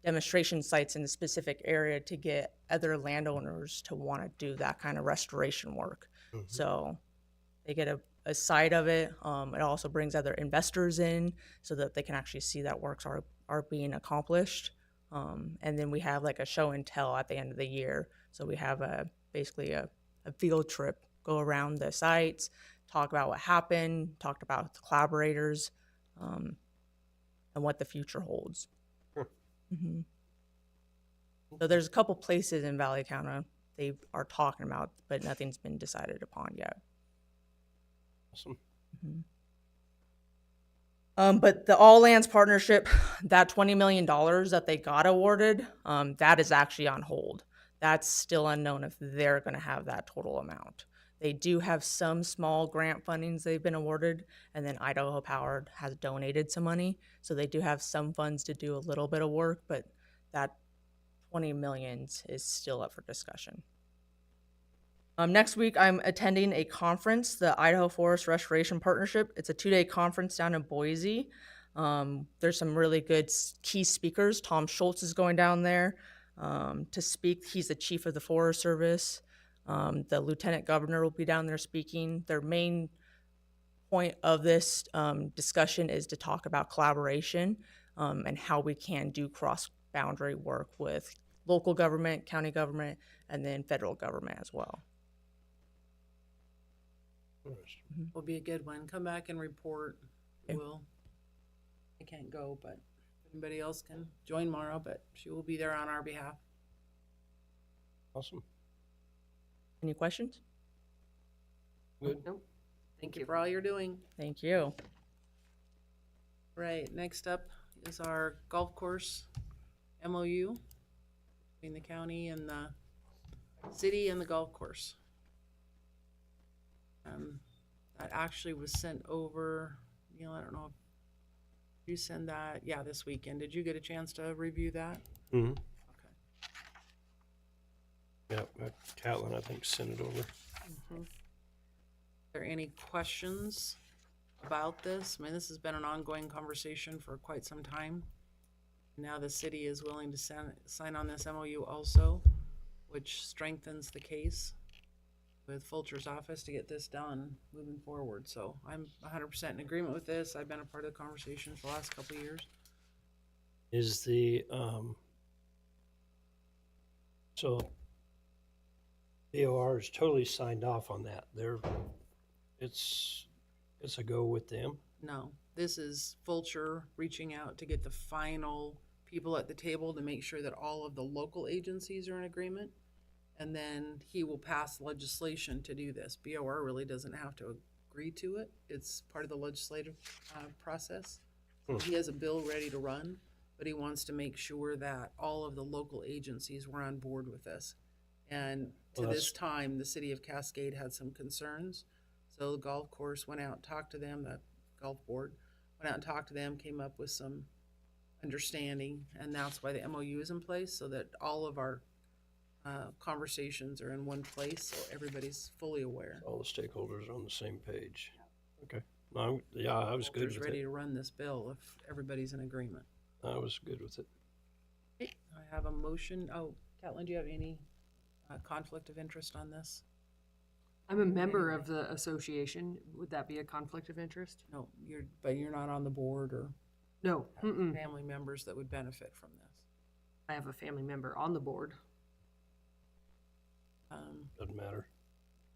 demonstration sites in a specific area to get other landowners to want to do that kind of restoration work. So they get a side of it. It also brings other investors in so that they can actually see that works are being accomplished. And then we have like a show and tell at the end of the year. So we have basically a field trip, go around the sites, talk about what happened, talked about the collaborators, and what the future holds. Mhm. So there's a couple places in Valley County they are talking about, but nothing's been decided upon yet. Awesome. But the All Lands Partnership, that $20 million that they got awarded, that is actually on hold. That's still unknown if they're going to have that total amount. They do have some small grant fundings they've been awarded, and then Idaho Power has donated some money. So they do have some funds to do a little bit of work, but that 20 million is still up for discussion. Next week, I'm attending a conference, the Idaho Forest Restoration Partnership. It's a 2-day conference down in Boise. There's some really good key speakers. Tom Schultz is going down there to speak. He's the chief of the Forest Service. The lieutenant governor will be down there speaking. Their main point of this discussion is to talk about collaboration and how we can do cross-boundary work with local government, county government, and then federal government as well. Will be a good one. Come back and report. Okay. Will. I can't go, but anybody else can join Mara, but she will be there on our behalf. Awesome. Any questions? Good. Nope. Thank you for all you're doing. Thank you. Right, next up is our golf course MOU between the county and the city and the golf course. That actually was sent over, Neil, I don't know if you send that, yeah, this weekend. Did you get a chance to review that? Mm-hmm. Okay. Yeah, Catlin, I think, sent it over. Are there any questions about this? I mean, this has been an ongoing conversation for quite some time. Now the city is willing to sign on this MOU also, which strengthens the case with Fulcher's office to get this done moving forward. So I'm 100% in agreement with this. I've been a part of the conversation for the last couple of years. Is the, so BOR is totally signed off on that. It's a go with them. No, this is Fulcher reaching out to get the final people at the table to make sure that all of the local agencies are in agreement. And then he will pass legislation to do this. BOR really doesn't have to agree to it. It's part of the legislative process. So he has a bill ready to run, but he wants to make sure that all of the local agencies were on board with this. And to this time, the city of Cascade had some concerns. So the golf course went out and talked to them, the golf board went out and talked to them, came up with some understanding, and that's why the MOU is in place, so that all of our conversations are in one place, so everybody's fully aware. All the stakeholders are on the same page. Okay. No, yeah, I was good Fulcher's with ready it. to run this bill if everybody's in agreement. I was good with it. I have a motion. Oh, Catlin, do you have any conflict of interest on this? I'm a member of the association. Would that be a conflict of interest? No, but you're not on the board or No. Mm-mm. family members that would benefit from this. I have a family member on the board. Doesn't matter.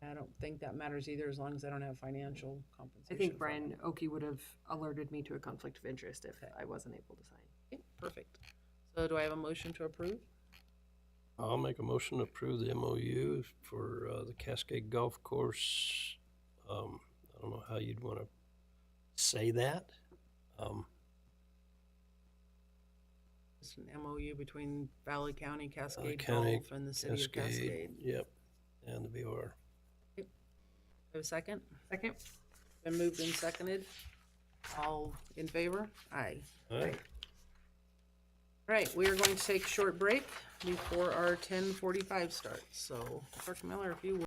I don't think that matters either, as long as I don't have financial I compensation. think from Brian it. Oki would have alerted me to a conflict of interest if I wasn't able to sign. Okay, perfect. So do I have a motion to approve? I'll make a motion to approve the MOU for the Cascade Golf Course. I don't know how you'd want to say that. It's an MOU between Valley County, Cascade County, Golf, and the city of Cascade. Yep, and the BOR. Have a second? Second? Been moved and seconded. All in favor? Aye. All right. Right, we are going to take a short break before our 10:45 starts. So, Clerk Miller, if you would.